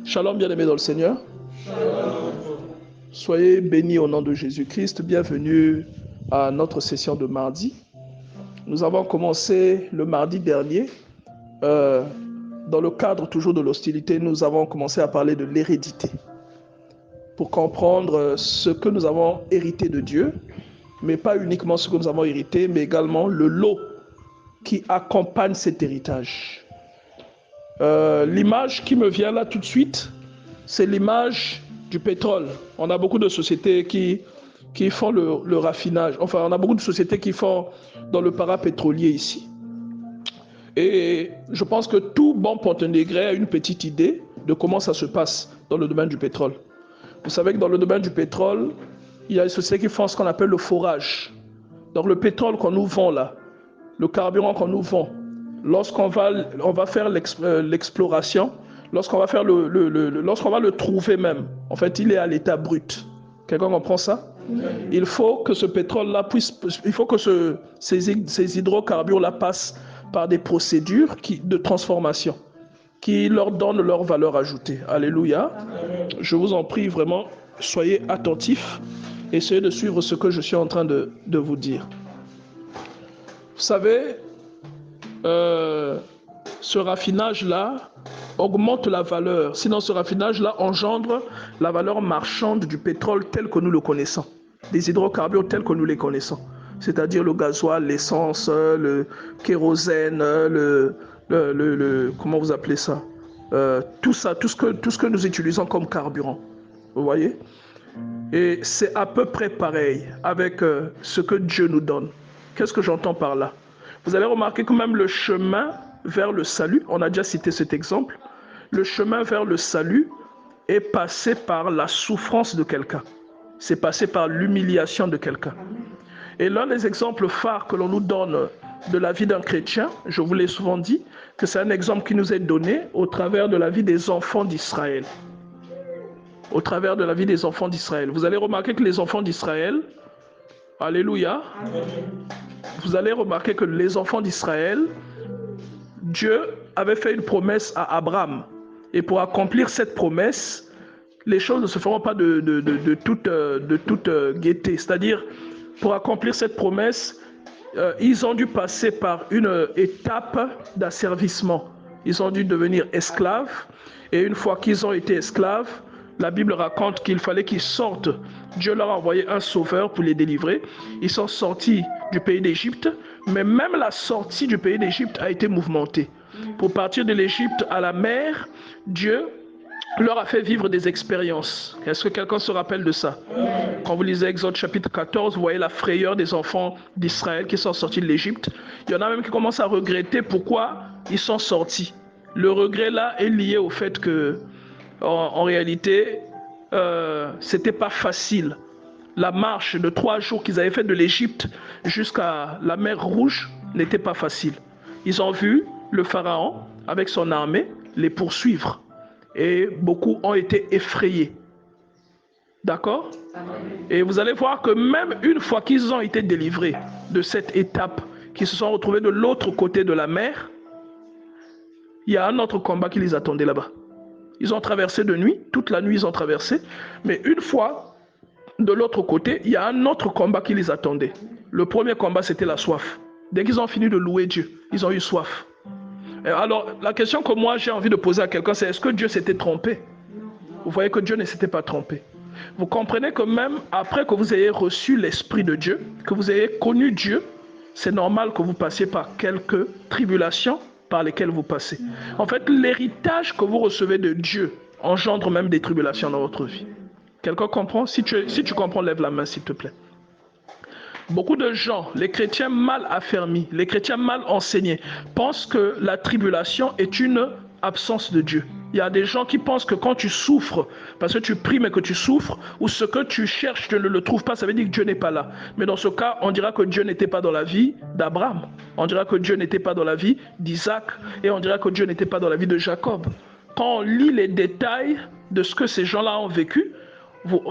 Shalom, bien-aimés dans le Seigneur. Shalom. Soyez bénis au nom de Jésus-Christ. Bienvenue à notre session de mardi. Nous avons commencé le mardi dernier. Dans le cadre toujours de l'hostilité, nous avons commencé à parler de l'hérédité. Pour comprendre ce que nous avons hérité de Dieu, mais pas uniquement ce que nous avons hérité, mais également le lot qui accompagne cet héritage. L'image qui me vient là tout de suite, c'est l'image du pétrole. On a beaucoup de sociétés qui font le raffinage. Enfin, on a beaucoup de sociétés qui font dans le parapétrolier ici. Et je pense que tout bon Pontenégré a une petite idée de comment ça se passe dans le domaine du pétrole. Vous savez que dans le domaine du pétrole, il y a des sociétés qui font ce qu'on appelle le forage. Donc le pétrole qu'on nous vend là, le carburant qu'on nous vend, lorsqu'on va faire l'exploration, lorsqu'on va le trouver même, en fait, il est à l'état brut. Quelqu'un comprend ça? Il faut que ce pétrole-là ces hydrocarbures-là passent par des procédures de transformation qui leur donnent leur valeur ajoutée. Alléluia. Je vous en prie vraiment, soyez attentifs, essayez de suivre ce que je suis en train de vous dire. Vous savez, ce raffinage-là augmente la valeur. Sinon, ce raffinage-là engendre la valeur marchande du pétrole tel que nous le connaissons, des hydrocarbures tels que nous les connaissons, c'est-à-dire le gasoil, l'essence, le kérosène, comment vous appelez ça, tout ça, tout ce que nous utilisons comme carburant. Vous voyez? Et c'est à peu près pareil avec ce que Dieu nous donne. Qu'est-ce que j'entends par là? Vous allez remarquer que même le chemin vers le salut, on a déjà cité cet exemple, le chemin vers le salut est passé par la souffrance de quelqu'un. C'est passé par l'humiliation de quelqu'un. Et l'un des exemples phares que l'on nous donne de la vie d'un chrétien, je vous l'ai souvent dit, que c'est un exemple qui nous est donné au travers de la vie des enfants d'Israël. Au travers de la vie des enfants d'Israël. Vous allez remarquer que les enfants d'Israël, alléluia, vous allez remarquer que les enfants d'Israël, Dieu avait fait une promesse à Abraham. Et pour accomplir cette promesse, les choses ne se feront pas de toute gaieté. C'est-à-dire, pour accomplir cette promesse, ils ont dû passer par une étape d'asservissement. Ils ont dû devenir esclaves. Et une fois qu'ils ont été esclaves, la Bible raconte qu'il fallait qu'ils sortent. Dieu leur a envoyé un sauveur pour les délivrer. Ils sont sortis du pays d'Égypte, mais même la sortie du pays d'Égypte a été mouvementée. Pour partir de l'Égypte à la mer, Dieu leur a fait vivre des expériences. Est-ce que quelqu'un se rappelle de ça? Quand vous lisez Exode chapitre 14, vous voyez la frayeur des enfants d'Israël qui sont sortis de l'Égypte. Il y en a même qui commencent à regretter pourquoi ils sont sortis. Le regret là est lié au fait que en réalité, c'était pas facile. La marche de 3 jours qu'ils avaient fait de l'Égypte jusqu'à la mer Rouge n'était pas facile. Ils ont vu le pharaon avec son armée les poursuivre et beaucoup ont été effrayés. D'accord? Et vous allez voir que même une fois qu'ils ont été délivrés de cette étape, qu'ils se sont retrouvés de l'autre côté de la mer, il y a un autre combat qui les attendait là-bas. Ils ont traversé de nuit, toute la nuit ils ont traversé, mais une fois de l'autre côté, il y a un autre combat qui les attendait. Le premier combat, c'était la soif. Dès qu'ils ont fini de louer Dieu, ils ont eu soif. Et alors, la question que moi j'ai envie de poser à quelqu'un, c'est est-ce que Dieu s'était trompé? Vous voyez que Dieu ne s'était pas trompé. Vous comprenez que même après que vous ayez reçu l'Esprit de Dieu, que vous ayez connu Dieu, c'est normal que vous passiez par quelques tribulations par lesquelles vous passez. En fait, l'héritage que vous recevez de Dieu engendre même des tribulations dans votre vie. Quelqu'un comprend? Si tu comprends, lève la main s'il te plaît. Beaucoup de gens, les chrétiens mal affermis, les chrétiens mal enseignés, pensent que la tribulation est une absence de Dieu. Il y a des gens qui pensent que quand tu souffres, parce que tu pries mais que tu souffres, ou ce que tu cherches, tu ne le trouves pas, ça veut dire que Dieu n'est pas là. Mais dans ce cas, on dira que Dieu n'était pas dans la vie d'Abraham. On dira que Dieu n'était pas dans la vie d'Isaac. Et on dira que Dieu n'était pas dans la vie de Jacob. Quand on lit les détails de ce que ces gens-là ont vécu,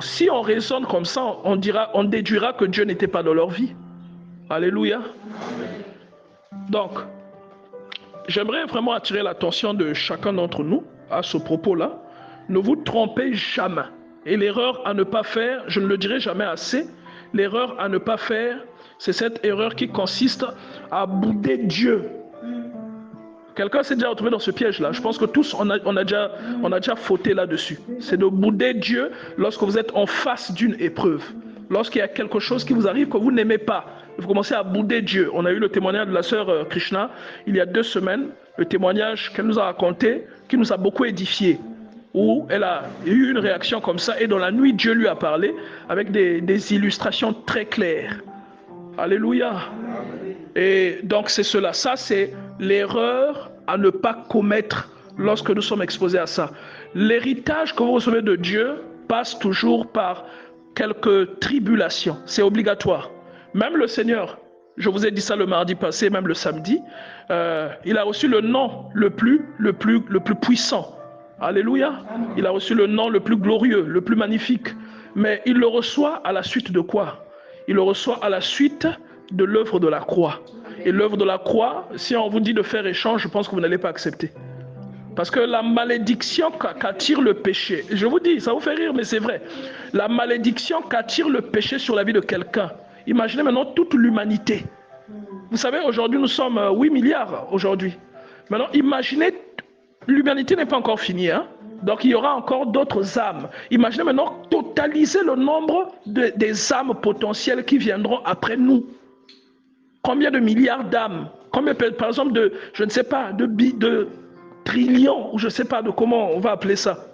si on raisonne comme ça, on déduira que Dieu n'était pas dans leur vie. Alléluia. Donc, j'aimerais vraiment attirer l'attention de chacun d'entre nous à ce propos-là. Ne vous trompez jamais. Et l'erreur à ne pas faire, je ne le dirai jamais assez, l'erreur à ne pas faire, c'est cette erreur qui consiste à bouder Dieu. Quelqu'un s'est déjà retrouvé dans ce piège-là. Je pense que tous, on a déjà fauté là-dessus. C'est de bouder Dieu lorsque vous êtes en face d'une épreuve. Lorsqu'il y a quelque chose qui vous arrive que vous n'aimez pas, vous commencez à bouder Dieu. On a eu le témoignage de la sœur Krishna il y a 2 semaines, le témoignage qu'elle nous a raconté, qui nous a beaucoup édifié, où elle a eu une réaction comme ça, et dans la nuit, Dieu lui a parlé avec des illustrations très claires. Alléluia. Et donc c'est cela. Ça, c'est l'erreur à ne pas commettre lorsque nous sommes exposés à ça. L'héritage que vous recevez de Dieu passe toujours par quelques tribulations. C'est obligatoire. Même le Seigneur, je vous ai dit ça le mardi passé, même le samedi, il a reçu le nom le plus puissant. Alléluia. Il a reçu le nom le plus glorieux, le plus magnifique. Mais il le reçoit à la suite de quoi? Il le reçoit à la suite de l'œuvre de la croix. Et l'œuvre de la croix, si on vous dit de faire échange, je pense que vous n'allez pas accepter. Parce que la malédiction qu'attire le péché, je vous dis, ça vous fait rire, mais c'est vrai. La malédiction qu'attire le péché sur la vie de quelqu'un. Imaginez maintenant toute l'humanité. Vous savez, aujourd'hui, nous sommes 8 milliards aujourd'hui. Maintenant, imaginez, l'humanité n'est pas encore finie, hein? Donc, il y aura encore d'autres âmes. Imaginez maintenant totaliser le nombre des âmes potentielles qui viendront après nous. Combien de milliards d'âmes? Combien, par exemple, je ne sais pas, de trillions, ou je ne sais pas de comment on va appeler ça,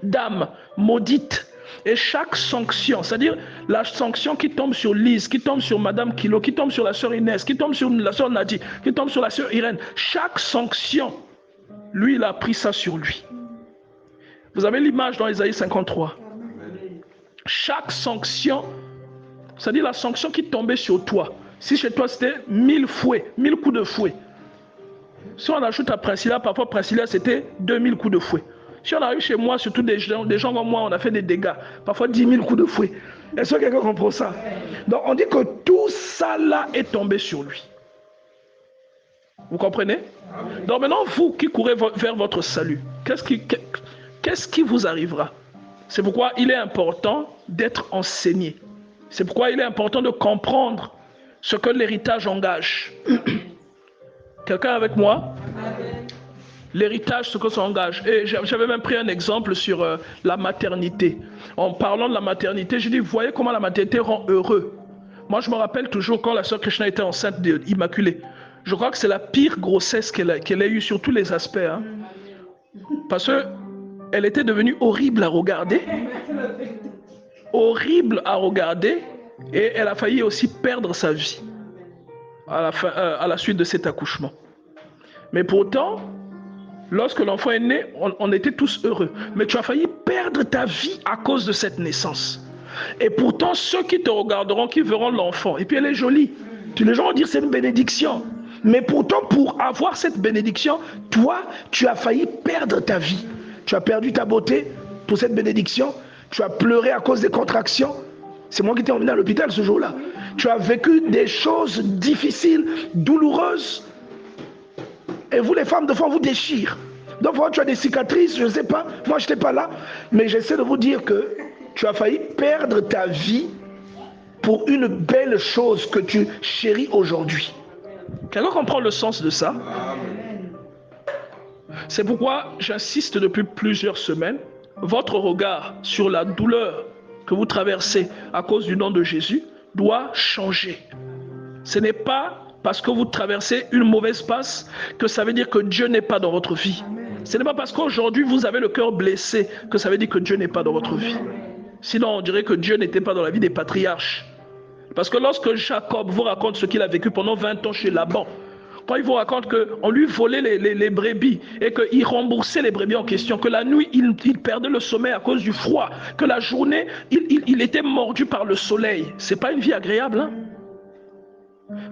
d'âmes maudites. Et chaque sanction, c'est-à-dire la sanction qui tombe sur Lise, qui tombe sur Madame Kilo, qui tombe sur la sœur Inès, qui tombe sur la sœur Nadie, qui tombe sur la sœur Irène, chaque sanction, lui, il a pris ça sur lui. Vous avez l'image dans Ésaïe 53. Chaque sanction, c'est-à-dire la sanction qui tombait sur toi. Si chez toi c'était 1000 fouets, 1000 coups de fouet. Si on ajoute à Priscilla, parfois Priscilla c'était 2000 coups de fouet. Si on arrive chez moi, surtout des gens comme moi, on a fait des dégâts, parfois 10 000 coups de fouet. Est-ce que quelqu'un comprend ça? Donc on dit que tout ça là est tombé sur lui. Vous comprenez? Donc maintenant, vous qui courez vers votre salut, qu'est-ce qui vous arrivera? C'est pourquoi il est important d'être enseigné. C'est pourquoi il est important de comprendre ce que l'héritage engage. Quelqu'un avec moi? L'héritage, ce que ça engage. Et j'avais même pris un exemple sur la maternité. En parlant de la maternité, j'ai dit, vous voyez comment la maternité rend heureux. Moi, je me rappelle toujours quand la sœur Krishna était enceinte d'Immaculée. Je crois que c'est la pire grossesse qu'elle a eue sur tous les aspects. Hein. Parce qu'elle était devenue horrible à regarder. Horrible à regarder. Et elle a failli aussi perdre sa vie à la suite de cet accouchement. Mais pourtant, lorsque l'enfant est né, on était tous heureux. Mais tu as failli perdre ta vie à cause de cette naissance. Et pourtant, ceux qui te regarderont, qui verront l'enfant, et puis elle est jolie, les gens vont dire c'est une bénédiction. Mais pourtant, pour avoir cette bénédiction, toi, tu as failli perdre ta vie. Tu as perdu ta beauté pour cette bénédiction. Tu as pleuré à cause des contractions. C'est moi qui t'ai emmené à l'hôpital ce jour-là. Tu as vécu des choses difficiles, douloureuses. Et vous, les femmes, de fois, on vous déchire. Donc, tu as des cicatrices, je ne sais pas. Moi, je n'étais pas là. Mais j'essaie de vous dire que tu as failli perdre ta vie pour une belle chose que tu chéris aujourd'hui. Quelqu'un comprend le sens de ça? C'est pourquoi j'insiste depuis plusieurs semaines. Votre regard sur la douleur que vous traversez à cause du nom de Jésus doit changer. Ce n'est pas parce que vous traversez une mauvaise passe que ça veut dire que Dieu n'est pas dans votre vie. Ce n'est pas parce qu'aujourd'hui vous avez le cœur blessé que ça veut dire que Dieu n'est pas dans votre vie. Sinon on dirait que Dieu n'était pas dans la vie des patriarches. Parce que lorsque Jacob vous raconte ce qu'il a vécu pendant 20 ans chez Laban, quand il vous raconte qu'on lui volait les brebis et qu'il remboursait les brebis en question, que la nuit il perdait le sommeil à cause du froid, que la journée il était mordu par le soleil. C'est pas une vie agréable, hein?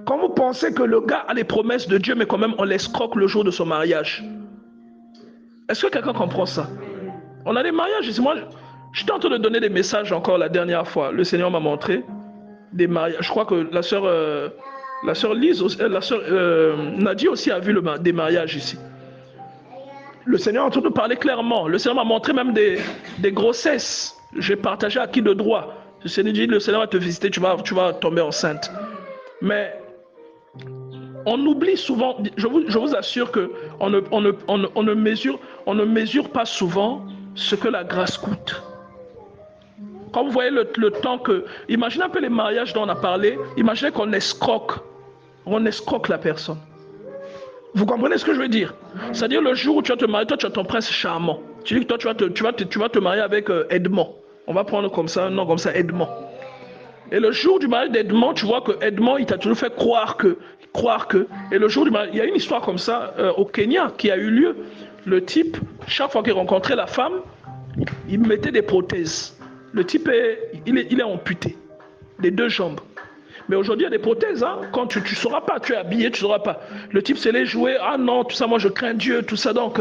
Quand vous pensez que le gars a les promesses de Dieu, mais quand même on l'escroque le jour de son mariage. Est-ce que quelqu'un comprend ça? On a des mariages ici. Moi, j'étais en train de donner des messages encore la dernière fois. Le Seigneur m'a montré des mariages. Je crois que la sœur Lise, la sœur Nadie aussi a vu des mariages ici. Le Seigneur est en train de parler clairement. Le Seigneur m'a montré même des grossesses. J'ai partagé à qui de droit. Le Seigneur dit, le Seigneur va te visiter, tu vas tomber enceinte. Mais on oublie souvent, je vous assure qu'on ne mesure pas souvent ce que la grâce coûte. Quand vous voyez le temps que... Imaginez un peu les mariages dont on a parlé. Imaginez qu'on escroque. On escroque la personne. Vous comprenez ce que je veux dire? C'est-à-dire le jour où tu vas te marier, toi tu as ton prince charmant. Tu dis que toi tu vas te marier avec Edmond. On va prendre comme ça un nom comme ça, Edmond. Et le jour du mariage d'Edmond, tu vois que Edmond, il t'a toujours fait croire que. Et le jour du mariage, il y a une histoire comme ça au Kenya qui a eu lieu. Le type, chaque fois qu'il rencontrait la femme, il mettait des prothèses. Le type, il est amputé, des 2 jambes. Mais aujourd'hui, il y a des prothèses. Hein. Quand tu ne sauras pas, tu es habillé, tu ne sauras pas. Le type, c'est les jouets. Ah non, tout ça, moi, je crains Dieu, tout ça. Donc,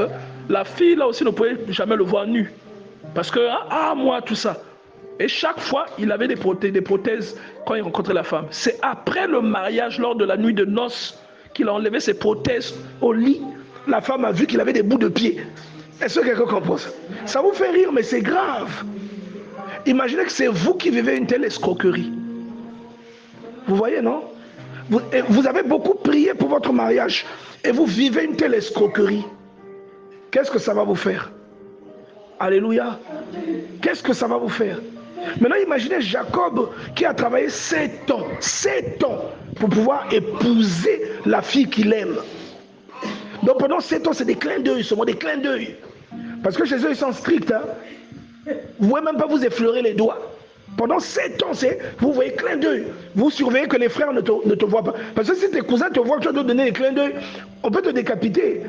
la fille, là aussi, ne pouvait jamais le voir nu. Parce que, moi, tout ça. Et chaque fois, il avait des prothèses quand il rencontrait la femme. C'est après le mariage, lors de la nuit de noces, qu'il a enlevé ses prothèses au lit. La femme a vu qu'il avait des bouts de pied. Est-ce que quelqu'un comprend ça? Ça vous fait rire, mais c'est grave. Imaginez que c'est vous qui vivez une telle escroquerie. Vous voyez, non? Vous avez beaucoup prié pour votre mariage et vous vivez une telle escroquerie. Qu'est-ce que ça va vous faire? Alléluia. Qu'est-ce que ça va vous faire? Maintenant, imaginez Jacob qui a travaillé 7 ans pour pouvoir épouser la fille qu'il aime. Donc pendant 7 ans, c'est des clins d'œil, seulement des clins d'œil. Parce que chez eux, ils sont stricts. Hein? Vous ne pouvez même pas vous effleurer les doigts. Pendant 7 ans, vous voyez clin d'œil. Vous surveillez que les frères ne te voient pas. Parce que si tes cousins te voient que tu dois donner des clins d'œil, on peut te décapiter.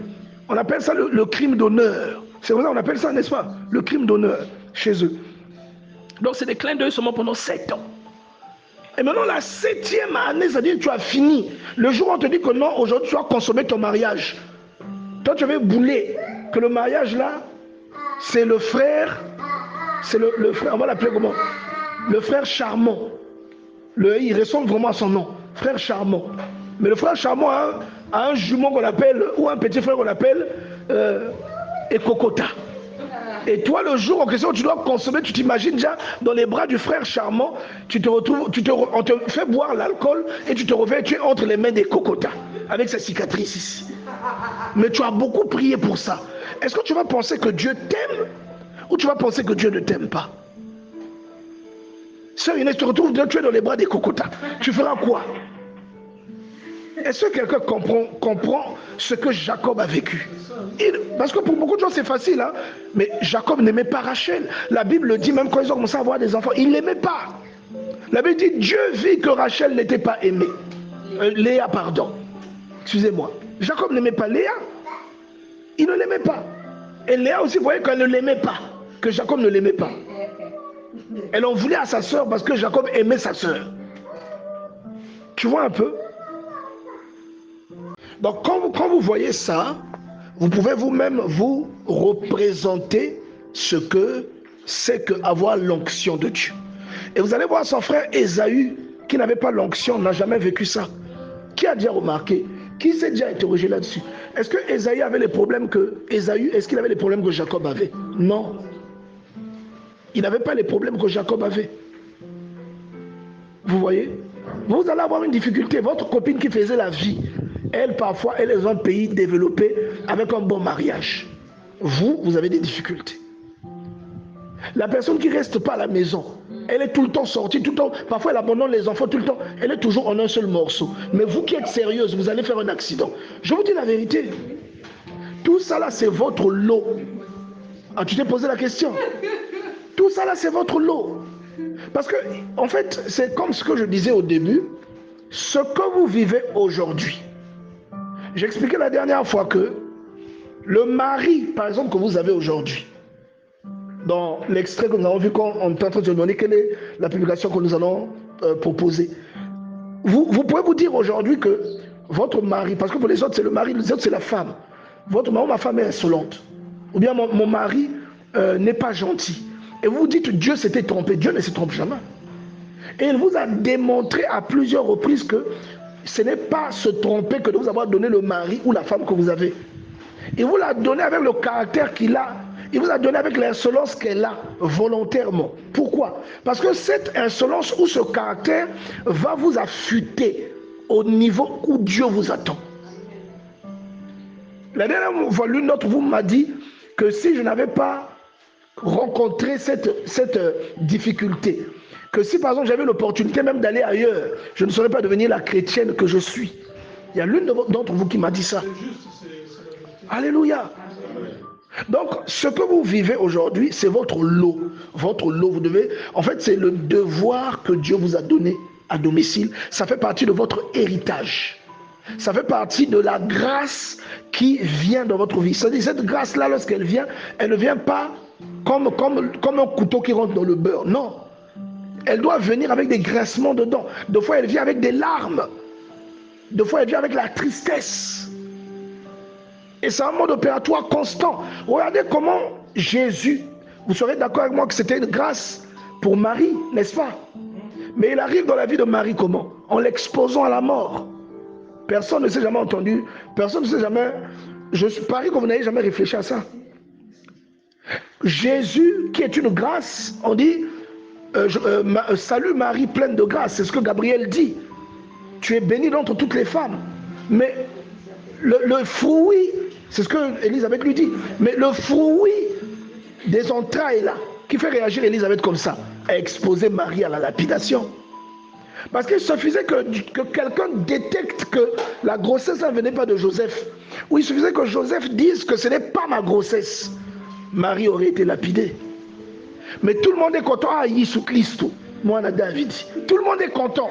On appelle ça le crime d'honneur. C'est comme ça qu'on appelle ça, n'est-ce pas? Le crime d'honneur chez eux. Donc c'est des clins d'œil seulement pendant 7 ans. Et maintenant la 7e année, c'est-à-dire que tu as fini. Le jour où on te dit que non, aujourd'hui tu as consommé ton mariage. Toi tu avais boulé que le mariage là, c'est le frère, le frère, on va l'appeler comment? Le frère charmant. Il ressemble vraiment à son nom, frère charmant. Mais le frère charmant a un jumeau qu'on appelle, ou un petit frère qu'on appelle Ekokota. Et toi, le jour en question, tu dois consommer, tu t'imagines déjà dans les bras du frère charmant, on te fait boire l'alcool et tu te réveilles, tu es entre les mains des Kokota, avec sa cicatrice ici. Mais tu as beaucoup prié pour ça. Est-ce que tu vas penser que Dieu t'aime ou tu vas penser que Dieu ne t'aime pas? Sœur Inès, tu te retrouves, tu es dans les bras des Kokota. Tu feras quoi? Est-ce que quelqu'un comprend ce que Jacob a vécu? Parce que pour beaucoup de gens c'est facile, hein? Mais Jacob n'aimait pas Rachel. La Bible dit, même quand ils ont commencé à avoir des enfants, il ne l'aimait pas. La Bible dit, Dieu vit que Rachel n'était pas aimée. Léa, pardon. Excusez-moi. Jacob n'aimait pas Léa. Il ne l'aimait pas. Et Léa aussi voyait qu'elle ne l'aimait pas. Que Jacob ne l'aimait pas. Elle en voulait à sa sœur parce que Jacob aimait sa sœur. Tu vois un peu? Donc quand vous voyez ça, vous pouvez vous-même vous représenter ce que c'est qu'avoir l'onction de Dieu. Et vous allez voir son frère Ésaü, qui n'avait pas l'onction, n'a jamais vécu ça. Qui a déjà remarqué? Qui s'est déjà interrogé là-dessus? Est-ce que Ésaü avait les problèmes que Jacob avait? Non. Il n'avait pas les problèmes que Jacob avait. Vous voyez? Vous allez avoir une difficulté. Votre copine qui faisait la vie, elle, parfois, elle est dans un pays développé avec un bon mariage. Vous avez des difficultés. La personne qui ne reste pas à la maison, elle est tout le temps sortie, tout le temps, parfois elle abandonne les enfants tout le temps, elle est toujours en un seul morceau. Mais vous qui êtes sérieuse, vous allez faire un accident. Je vous dis la vérité. Tout ça là, c'est votre lot. Ah, tu t'es posé la question? Tout ça là, c'est votre lot. Parce que, en fait, c'est comme ce que je disais au début, ce que vous vivez aujourd'hui. J'expliquais la dernière fois que le mari, par exemple, que vous avez aujourd'hui, dans l'extrait que nous avons vu quand on est en train de se donner, quelle est la publication que nous allons proposer. Vous pouvez vous dire aujourd'hui que votre mari, parce que pour les autres c'est le mari, les autres c'est la femme. Votre mari, ma femme est insolente. Ou bien mon mari n'est pas gentil. Et vous vous dites Dieu s'était trompé. Dieu ne se trompe jamais. Et il vous a démontré à plusieurs reprises que ce n'est pas se tromper que de vous avoir donné le mari ou la femme que vous avez. Il vous l'a donné avec le caractère qu'il a. Il vous a donné avec l'insolence qu'elle a volontairement. Pourquoi? Parce que cette insolence ou ce caractère va vous affûter au niveau où Dieu vous attend. La dernière fois, l'une d'entre vous m'a dit que si je n'avais pas rencontré cette difficulté, que si par exemple j'avais l'opportunité même d'aller ailleurs, je ne saurais pas devenir la chrétienne que je suis. Il y a l'une d'entre vous qui m'a dit ça. Alléluia. Donc, ce que vous vivez aujourd'hui, c'est votre lot. Votre lot, vous devez... En fait, c'est le devoir que Dieu vous a donné à domicile. Ça fait partie de votre héritage. Ça fait partie de la grâce qui vient dans votre vie. C'est-à-dire, cette grâce-là, lorsqu'elle vient, elle ne vient pas comme un couteau qui rentre dans le beurre. Non. Elle doit venir avec des grincements dedans. Des fois, elle vient avec des larmes. Des fois, elle vient avec la tristesse. Et c'est un mode opératoire constant. Regardez comment Jésus, vous serez d'accord avec moi que c'était une grâce pour Marie, n'est-ce pas? Mais il arrive dans la vie de Marie comment? En l'exposant à la mort. Personne ne s'est jamais entendu, personne ne s'est jamais... Je parie que vous n'avez jamais réfléchi à ça. Jésus, qui est une grâce, on dit, salut Marie pleine de grâce, c'est ce que Gabriel dit. Tu es bénie d'entre toutes les femmes. Mais le fruit, c'est ce que Élisabeth lui dit, mais le fruit des entrailles là, qui fait réagir Élisabeth comme ça, a exposé Marie à la lapidation. Parce qu'il suffisait que quelqu'un détecte que la grossesse ne venait pas de Joseph. Ou il suffisait que Joseph dise que ce n'est pas ma grossesse. Marie aurait été lapidée. Mais tout le monde est content. Ah, Jésus Christ, moi, David. Tout le monde est content.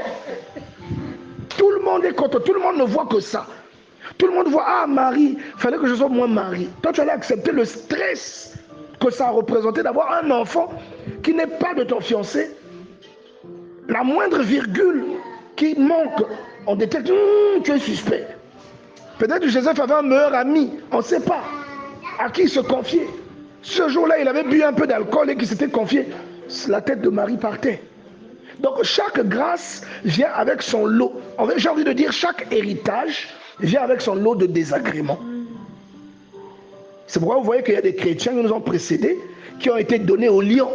Tout le monde est content. Tout le monde ne voit que ça. Tout le monde voit, ah, Marie, il fallait que je sois moi Marie. Toi, tu allais accepter le stress que ça a représenté d'avoir un enfant qui n'est pas de ton fiancé. La moindre virgule qui manque, on détecte, tu es suspect. Peut-être que Joseph avait un meilleur ami, on ne sait pas, à qui il se confiait. Ce jour-là, il avait bu un peu d'alcool et qu'il s'était confié. La tête de Marie partait. Donc chaque grâce vient avec son lot. J'ai envie de dire, chaque héritage vient avec son lot de désagréments. C'est pourquoi vous voyez qu'il y a des chrétiens qui nous ont précédés, qui ont été donnés au lion.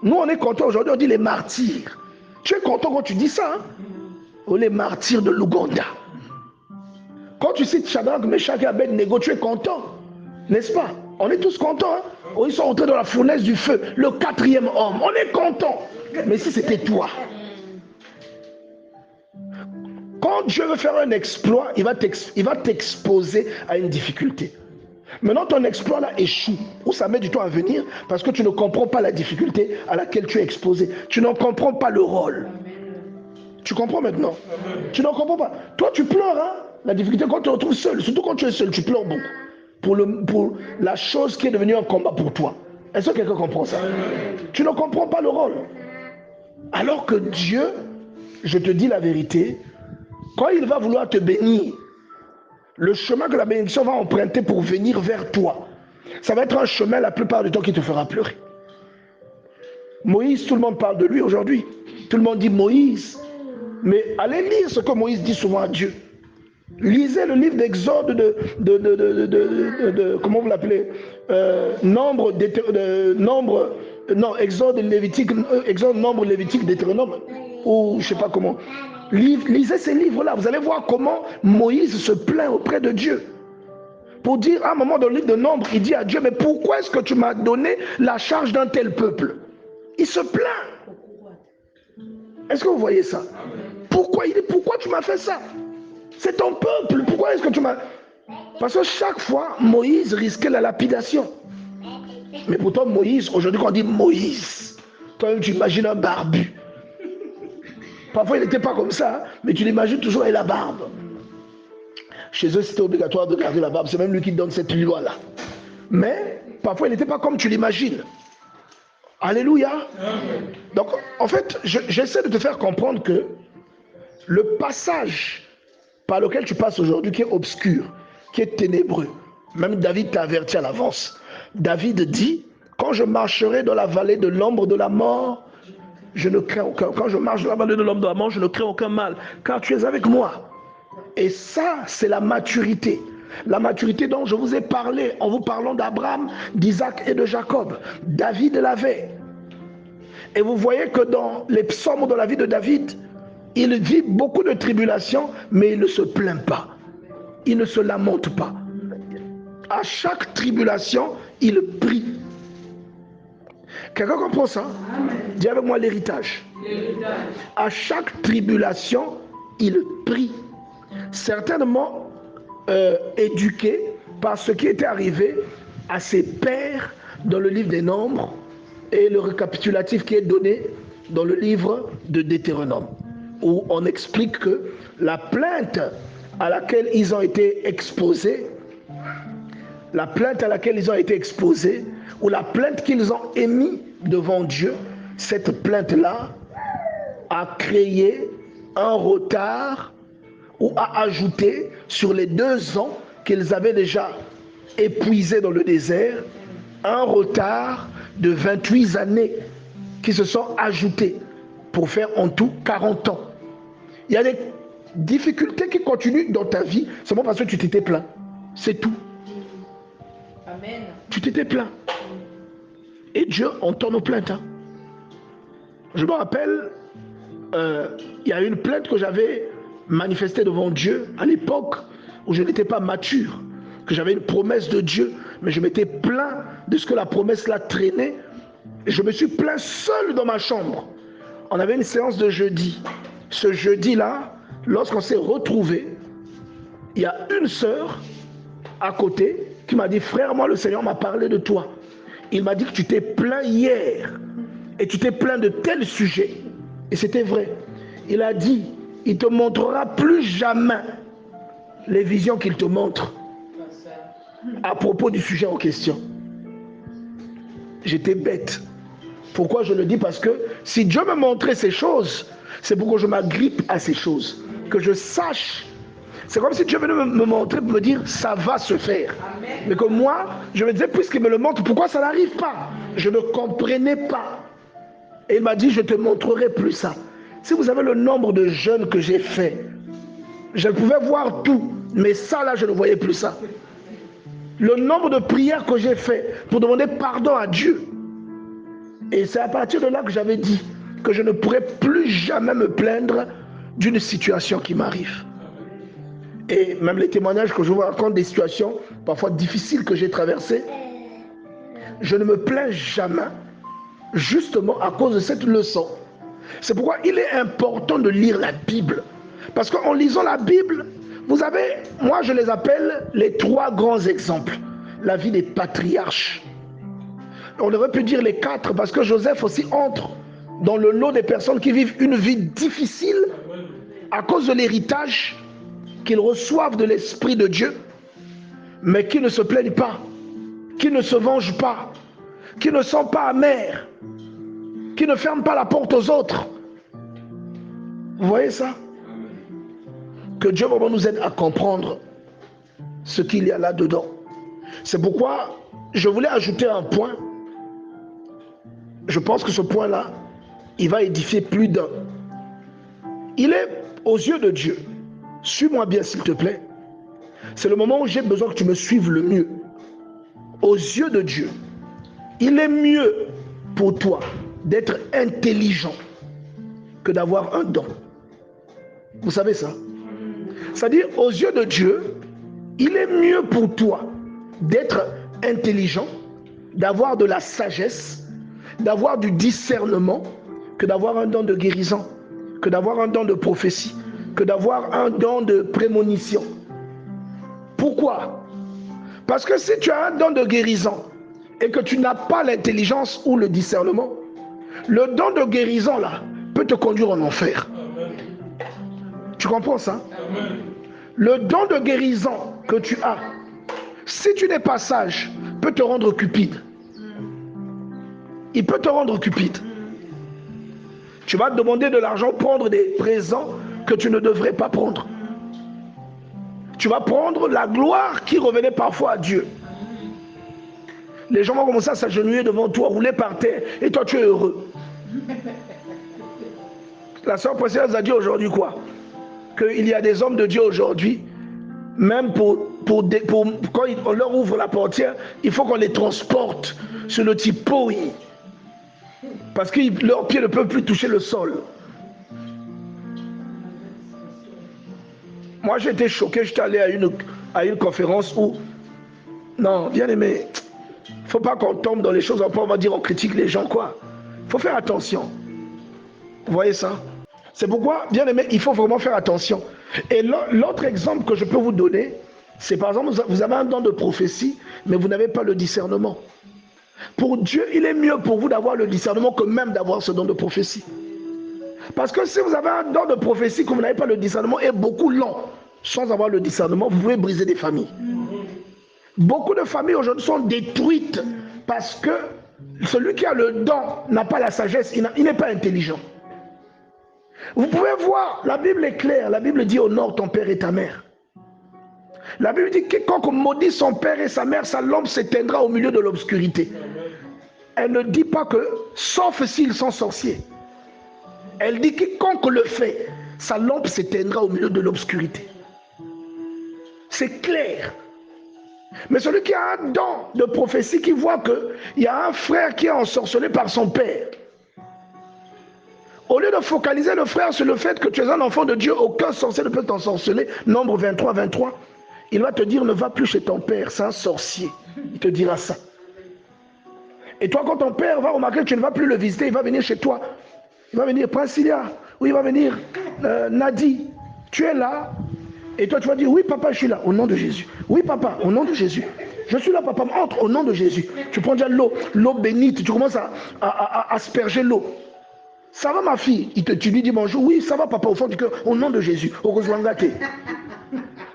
Nous, on est contents aujourd'hui, on dit les martyrs. Tu es content quand tu dis ça, hein? Oh, les martyrs de l'Ouganda. Quand tu cites Shadrach, Meshach et Abednego, tu es content, n'est-ce pas? On est tous contents, hein? Oh, ils sont entrés dans la fournaise du feu, le 4e homme. On est content. Mais si c'était toi, quand Dieu veut faire un exploit, il va t'exposer à une difficulté. Maintenant, ton exploit là échoue, ou ça met du temps à venir, parce que tu ne comprends pas la difficulté à laquelle tu es exposé. Tu n'en comprends pas le rôle. Tu comprends maintenant? Tu n'en comprends pas. Toi, tu pleures, hein? La difficulté quand tu te retrouves seul, surtout quand tu es seul, tu pleures beaucoup. Pour la chose qui est devenue un combat pour toi. Est-ce que quelqu'un comprend ça? Tu ne comprends pas le rôle. Alors que Dieu, je te dis la vérité, quand il va vouloir te bénir, le chemin que la bénédiction va emprunter pour venir vers toi, ça va être un chemin la plupart du temps qui te fera pleurer. Moïse, tout le monde parle de lui aujourd'hui. Tout le monde dit Moïse. Mais allez lire ce que Moïse dit souvent à Dieu. Lisez le livre d'Exode comment vous l'appelez, Exode, Lévitique, Exode, Nombre, Lévitique, Deutéronome, ou je ne sais pas comment. Lisez ces livres-là, vous allez voir comment Moïse se plaint auprès de Dieu. Pour dire, à un moment dans le livre de Nombre, il dit à Dieu, mais pourquoi est-ce que tu m'as donné la charge d'un tel peuple? Il se plaint. Est-ce que vous voyez ça? Pourquoi? Il dit, pourquoi tu m'as fait ça? C'est ton peuple, pourquoi est-ce que tu m'as... Parce que chaque fois, Moïse risquait la lapidation. Mais pourtant, Moïse, aujourd'hui quand on dit Moïse, toi-même tu imagines un barbu. Parfois, il n'était pas comme ça, mais tu l'imagines toujours avec la barbe. Chez eux, c'était obligatoire de garder la barbe. C'est même lui qui donne cette loi-là. Mais parfois, il n'était pas comme tu l'imagines. Alléluia. Donc, en fait, j'essaie de te faire comprendre que le passage par lequel tu passes aujourd'hui, qui est obscur, qui est ténébreux, même David t'a averti à l'avance. David dit, quand je marcherai dans la vallée de l'ombre de la mort, je ne crains aucun. Quand je marche dans la vallée de l'ombre de la mort, je ne crains aucun mal, car tu es avec moi. Et ça, c'est la maturité. La maturité dont je vous ai parlé en vous parlant d'Abraham, d'Isaac et de Jacob, David l'avait. Et vous voyez que dans les psaumes de la vie de David, il vit beaucoup de tribulations, mais il ne se plaint pas. Il ne se lamente pas. À chaque tribulation, il prie. Quelqu'un comprend ça? Dis avec moi l'héritage. À chaque tribulation, il prie. Certainement éduqué par ce qui était arrivé à ses pères dans le livre des Nombres et le récapitulatif qui est donné dans le livre de Deutéronome, où on explique que la plainte à laquelle ils ont été exposés, ou la plainte qu'ils ont émise devant Dieu, cette plainte-là a créé un retard ou a ajouté sur les 2 ans qu'ils avaient déjà épuisés dans le désert, un retard de 28 années qui se sont ajoutées pour faire en tout 40 ans. Il y a des difficultés qui continuent dans ta vie seulement parce que tu t'étais plaint. C'est tout. Amen. Tu t'étais plaint. Et Dieu entend nos plaintes. Je me rappelle, il y a une plainte que j'avais manifestée devant Dieu à l'époque où je n'étais pas mature, que j'avais une promesse de Dieu, mais je m'étais plaint de ce que la promesse là traînait. Et je me suis plaint seul dans ma chambre. On avait une séance de jeudi. Ce jeudi-là, lorsqu'on s'est retrouvés, il y a une sœur à côté qui m'a dit: frère, moi le Seigneur m'a parlé de toi. Il m'a dit que tu t'es plaint hier et tu t'es plaint de tel sujet. Et c'était vrai. Il a dit: il te montrera plus jamais les visions qu'il te montre à propos du sujet en question. J'étais bête. Pourquoi je le dis? Parce que si Dieu me montrait ces choses, c'est pour que je m'agrippe à ces choses, que je sache. C'est comme si Dieu venait me montrer pour me dire: ça va se faire. Amen. Mais que moi, je me disais, puisqu'il me le montre, pourquoi ça n'arrive pas? Je ne comprenais pas. Et il m'a dit: je te montrerai plus ça. Si vous avez le nombre de jeûnes que j'ai fait, je pouvais voir tout, mais ça là, je ne voyais plus ça. Le nombre de prières que j'ai fait pour demander pardon à Dieu. Et c'est à partir de là que j'avais dit que je ne pourrais plus jamais me plaindre d'une situation qui m'arrive. Et même les témoignages que je vous raconte, des situations parfois difficiles que j'ai traversées, je ne me plains jamais, justement à cause de cette leçon. C'est pourquoi il est important de lire la Bible. Parce qu'en lisant la Bible, vous avez, moi je les appelle les 3 grands exemples. La vie des patriarches. On aurait pu dire les 4 parce que Joseph aussi entre dans le lot des personnes qui vivent une vie difficile à cause de l'héritage qu'ils reçoivent de l'Esprit de Dieu, mais qui ne se plaignent pas, qui ne se vengent pas, qui ne sont pas amers, qui ne ferment pas la porte aux autres. Vous voyez ça? Que Dieu vraiment nous aide à comprendre ce qu'il y a là-dedans. C'est pourquoi je voulais ajouter un point. Je pense que ce point-là, il va édifier plus d'un. Il est aux yeux de Dieu. Suis-moi bien s'il te plaît. C'est le moment où j'ai besoin que tu me suives le mieux. Aux yeux de Dieu, il est mieux pour toi d'être intelligent que d'avoir un don. Vous savez ça? C'est-à-dire, aux yeux de Dieu, il est mieux pour toi d'être intelligent, d'avoir de la sagesse, d'avoir du discernement, que d'avoir un don de guérison, que d'avoir un don de prophétie, que d'avoir un don de prémonition. Pourquoi? Parce que si tu as un don de guérison et que tu n'as pas l'intelligence ou le discernement, le don de guérison là peut te conduire en enfer. Tu comprends ça? Le don de guérison que tu as, si tu n'es pas sage, peut te rendre cupide. Il peut te rendre cupide. Tu vas te demander de l'argent, prendre des présents que tu ne devrais pas prendre. Tu vas prendre la gloire qui revenait parfois à Dieu. Les gens vont commencer à s'agenouiller devant toi, rouler par terre, et toi tu es heureux. La sœur précieuse a dit aujourd'hui quoi? Qu'il y a des hommes de Dieu aujourd'hui, même quand on leur ouvre la portière, il faut qu'on les transporte sur le tipoi. Parce que leurs pieds ne peuvent plus toucher le sol. Moi, j'étais choqué, j'étais allé à une conférence où... Non, bien aimé, il ne faut pas qu'on tombe dans les choses, on va dire on critique les gens, quoi. Il faut faire attention. Vous voyez ça? C'est pourquoi, bien aimé, il faut vraiment faire attention. Et l'autre exemple que je peux vous donner, c'est par exemple, vous avez un don de prophétie, mais vous n'avez pas le discernement. Pour Dieu, il est mieux pour vous d'avoir le discernement que même d'avoir ce don de prophétie. Parce que si vous avez un don de prophétie, que vous n'avez pas le discernement, est beaucoup lent, sans avoir le discernement, vous pouvez briser des familles. Beaucoup de familles aujourd'hui sont détruites parce que celui qui a le don n'a pas la sagesse, il n'est pas intelligent. Vous pouvez voir, la Bible est claire, la Bible dit honore ton père et ta mère. La Bible dit que quiconque maudit son père et sa mère, sa lampe s'éteindra au milieu de l'obscurité. Elle ne dit pas que, sauf s'ils sont sorciers. Elle dit que quiconque le fait, sa lampe s'éteindra au milieu de l'obscurité. C'est clair. Mais celui qui a un don de prophétie, qui voit qu'il y a un frère qui est ensorcelé par son père, au lieu de focaliser le frère sur le fait que tu es un enfant de Dieu, aucun sorcier ne peut t'ensorceler, Nombre 23, 23, il va te dire ne va plus chez ton père, c'est un sorcier. Il te dira ça. Et toi, quand ton père va remarquer que tu ne vas plus le visiter, il va venir chez toi. Il va venir, Princilia, oui, il va venir, Nadi, tu es là. Et toi, tu vas dire, oui, papa, je suis là, au nom de Jésus. Oui, papa, au nom de Jésus. Je suis là, papa, entre au nom de Jésus. Tu prends déjà l'eau bénite, tu commences à asperger l'eau. Ça va, ma fille? Tu lui dis bonjour. Oui, ça va, papa, au fond du cœur, au nom de Jésus. Au Rozwangate.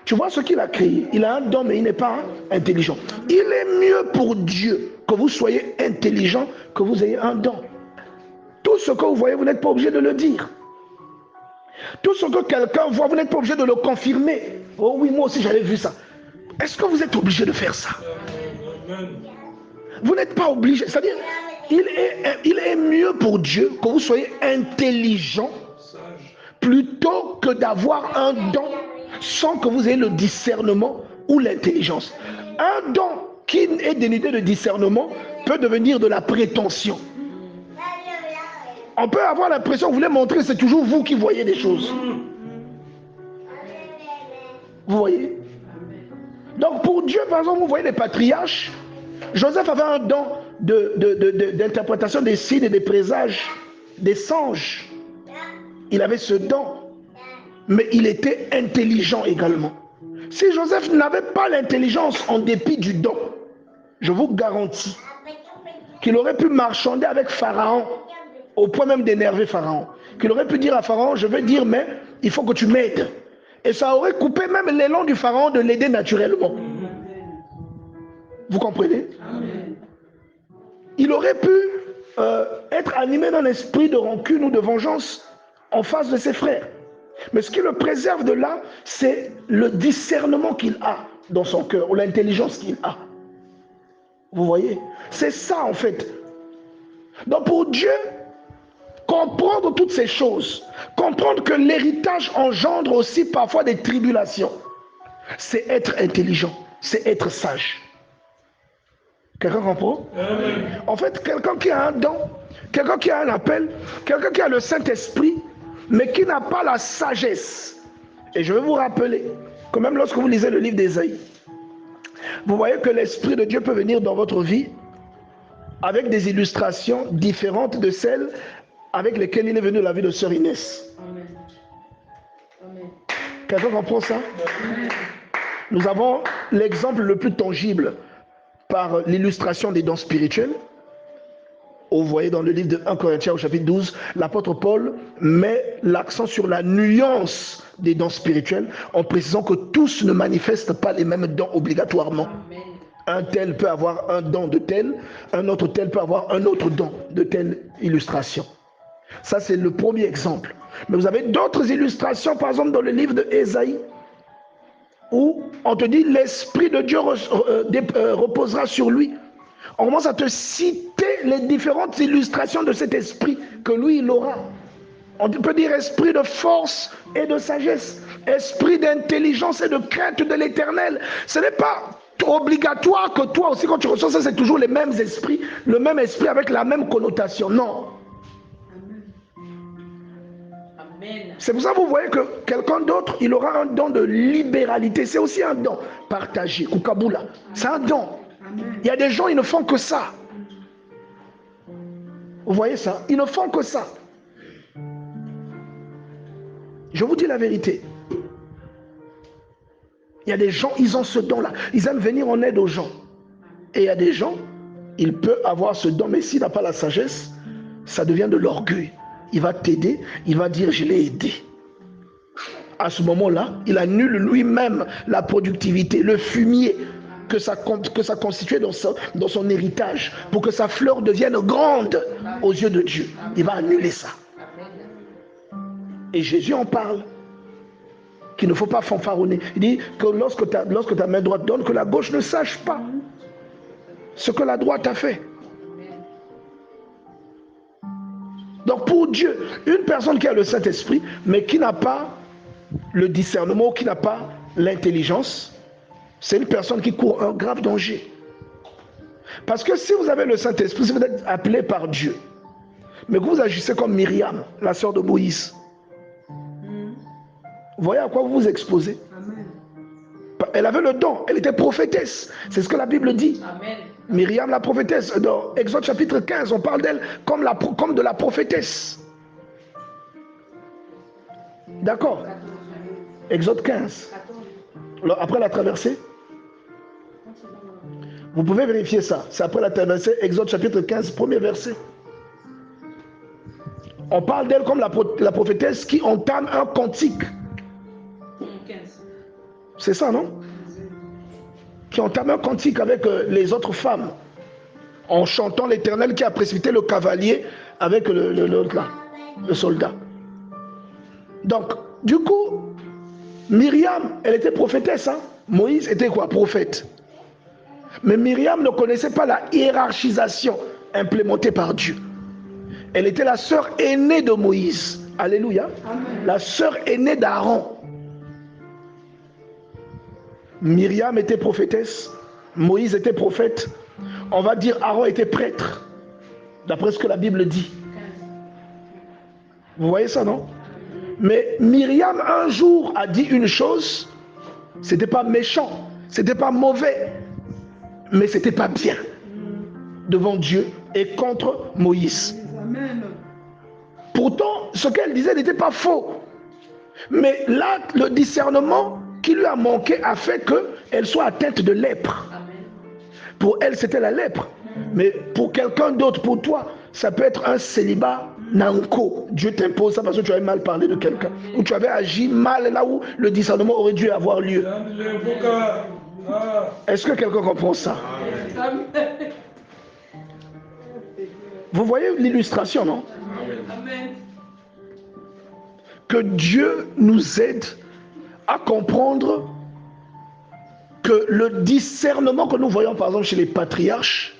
Tu vois ce qu'il a créé. Il a un don, mais il n'est pas intelligent. Il est mieux pour Dieu que vous soyez intelligent, que vous ayez un don. Tout ce que vous voyez, vous n'êtes pas obligé de le dire. Tout ce que quelqu'un voit, vous n'êtes pas obligé de le confirmer. Oh oui, moi aussi j'avais vu ça. Est-ce que vous êtes obligé de faire ça? Vous n'êtes pas obligé. C'est-à-dire, il est mieux pour Dieu que vous soyez intelligent plutôt que d'avoir un don sans que vous ayez le discernement ou l'intelligence. Un don qui est dénué de discernement peut devenir de la prétention. On peut avoir l'impression que vous voulez montrer que c'est toujours vous qui voyez des choses. Vous voyez? Donc pour Dieu, par exemple, vous voyez les patriarches. Joseph avait un don d'interprétation des signes et des présages, des songes. Il avait ce don. Mais il était intelligent également. Si Joseph n'avait pas l'intelligence en dépit du don, je vous garantis qu'il aurait pu marchander avec Pharaon, au point même d'énerver Pharaon. Qu'il aurait pu dire à Pharaon, je veux dire, mais il faut que tu m'aides. Et ça aurait coupé même l'élan du Pharaon de l'aider naturellement. Vous comprenez? Il aurait pu être animé d'un esprit de rancune ou de vengeance en face de ses frères. Mais ce qui le préserve de là, c'est le discernement qu'il a dans son cœur, ou l'intelligence qu'il a. Vous voyez? C'est ça en fait. Donc pour Dieu, comprendre toutes ces choses, comprendre que l'héritage engendre aussi parfois des tribulations, c'est être intelligent, c'est être sage. Quelqu'un comprend? En fait, quelqu'un qui a un don, quelqu'un qui a un appel, quelqu'un qui a le Saint-Esprit, mais qui n'a pas la sagesse. Et je vais vous rappeler que même lorsque vous lisez le livre d'Ésaïe, vous voyez que l'Esprit de Dieu peut venir dans votre vie avec des illustrations différentes de celles avec lesquelles il est venu dans la vie de Sœur Inès. Quelqu'un comprend ça? Nous avons l'exemple le plus tangible par l'illustration des dons spirituels. Vous voyez dans le livre de 1 Corinthiens au chapitre 12, l'apôtre Paul met l'accent sur la nuance des dons spirituels en précisant que tous ne manifestent pas les mêmes dons obligatoirement. Amen. Un tel peut avoir un don de tel, un autre tel peut avoir un autre don de telle illustration. Ça c'est le premier exemple. Mais vous avez d'autres illustrations, par exemple dans le livre de Ésaïe, où on te dit l'Esprit de Dieu reposera sur lui. On commence à te citer les différentes illustrations de cet esprit que lui il aura. On peut dire esprit de force et de sagesse, esprit d'intelligence et de crainte de l'Éternel. Ce n'est pas obligatoire que toi aussi, quand tu reçois ça, c'est toujours les mêmes esprits, le même esprit avec la même connotation. Non. C'est pour ça que vous voyez que quelqu'un d'autre, il aura un don de libéralité. C'est aussi un don. Partager, Koukaboula. C'est un don. Il y a des gens, ils ne font que ça. Vous voyez ça? Ils ne font que ça. Je vous dis la vérité. Il y a des gens, ils ont ce don-là. Ils aiment venir en aide aux gens. Et il y a des gens, il peut avoir ce don, mais s'il n'a pas la sagesse, ça devient de l'orgueil. Il va t'aider, il va dire je l'ai aidé. À ce moment-là, il annule lui-même la productivité, le fumier que ça constituait dans son héritage, pour que sa fleur devienne grande aux yeux de Dieu. Il va annuler ça. Et Jésus en parle, qu'il ne faut pas fanfaronner. Il dit que lorsque ta main droite donne, que la gauche ne sache pas ce que la droite a fait. Donc pour Dieu, une personne qui a le Saint-Esprit, mais qui n'a pas le discernement, qui n'a pas l'intelligence, c'est une personne qui court un grave danger. Parce que si vous avez le Saint-Esprit, si vous êtes appelé par Dieu, mais que vous agissez comme Myriam, la sœur de Moïse, vous voyez à quoi vous vous exposez? Amen. Elle avait le don, elle était prophétesse. C'est ce que la Bible dit. Amen. Myriam la prophétesse. Dans Exode chapitre 15, on parle d'elle comme de la prophétesse. D'accord? Exode 15. Après la traversée, vous pouvez vérifier ça. C'est après la traversée, Exode chapitre 15, premier verset. On parle d'elle comme la prophétesse qui entame un cantique. C'est ça, non? Qui entame un cantique avec les autres femmes, en chantant l'Éternel qui a précipité le cavalier avec le soldat. Donc, du coup, Myriam, elle était prophétesse. Hein? Moïse était quoi? Prophète. Mais Myriam ne connaissait pas la hiérarchisation implémentée par Dieu. Elle était la sœur aînée de Moïse. Alléluia. Amen. La sœur aînée d'Aaron. Myriam était prophétesse, Moïse était prophète, on va dire Aaron était prêtre, d'après ce que la Bible dit. Vous voyez ça, non? Mais Myriam un jour a dit une chose, c'était pas méchant, c'était pas mauvais, mais c'était pas bien devant Dieu et contre Moïse. Amen. Pourtant, ce qu'elle disait n'était pas faux, mais là, le discernement qui lui a manqué a fait qu'elle soit atteinte de lèpre. Amen. Pour elle, c'était la lèpre. Mais pour quelqu'un d'autre, pour toi, ça peut être un célibat nanko. Dieu t'impose ça parce que tu avais mal parlé de quelqu'un. Ou tu avais agi mal là où le discernement aurait dû avoir lieu. Est-ce que quelqu'un comprend ça? Vous voyez l'illustration, non? Amen. Que Dieu nous aide à comprendre que le discernement que nous voyons par exemple chez les patriarches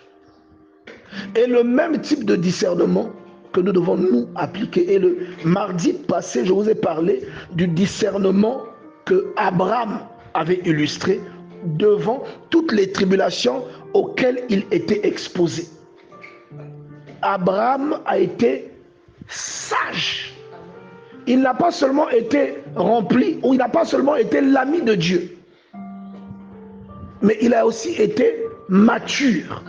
est le même type de discernement que nous devons nous appliquer. Et le mardi passé, je vous ai parlé du discernement que Abraham avait illustré devant toutes les tribulations auxquelles il était exposé. Abraham a été sage. Il n'a pas seulement été rempli, ou il n'a pas seulement été l'ami de Dieu, mais il a aussi été mature.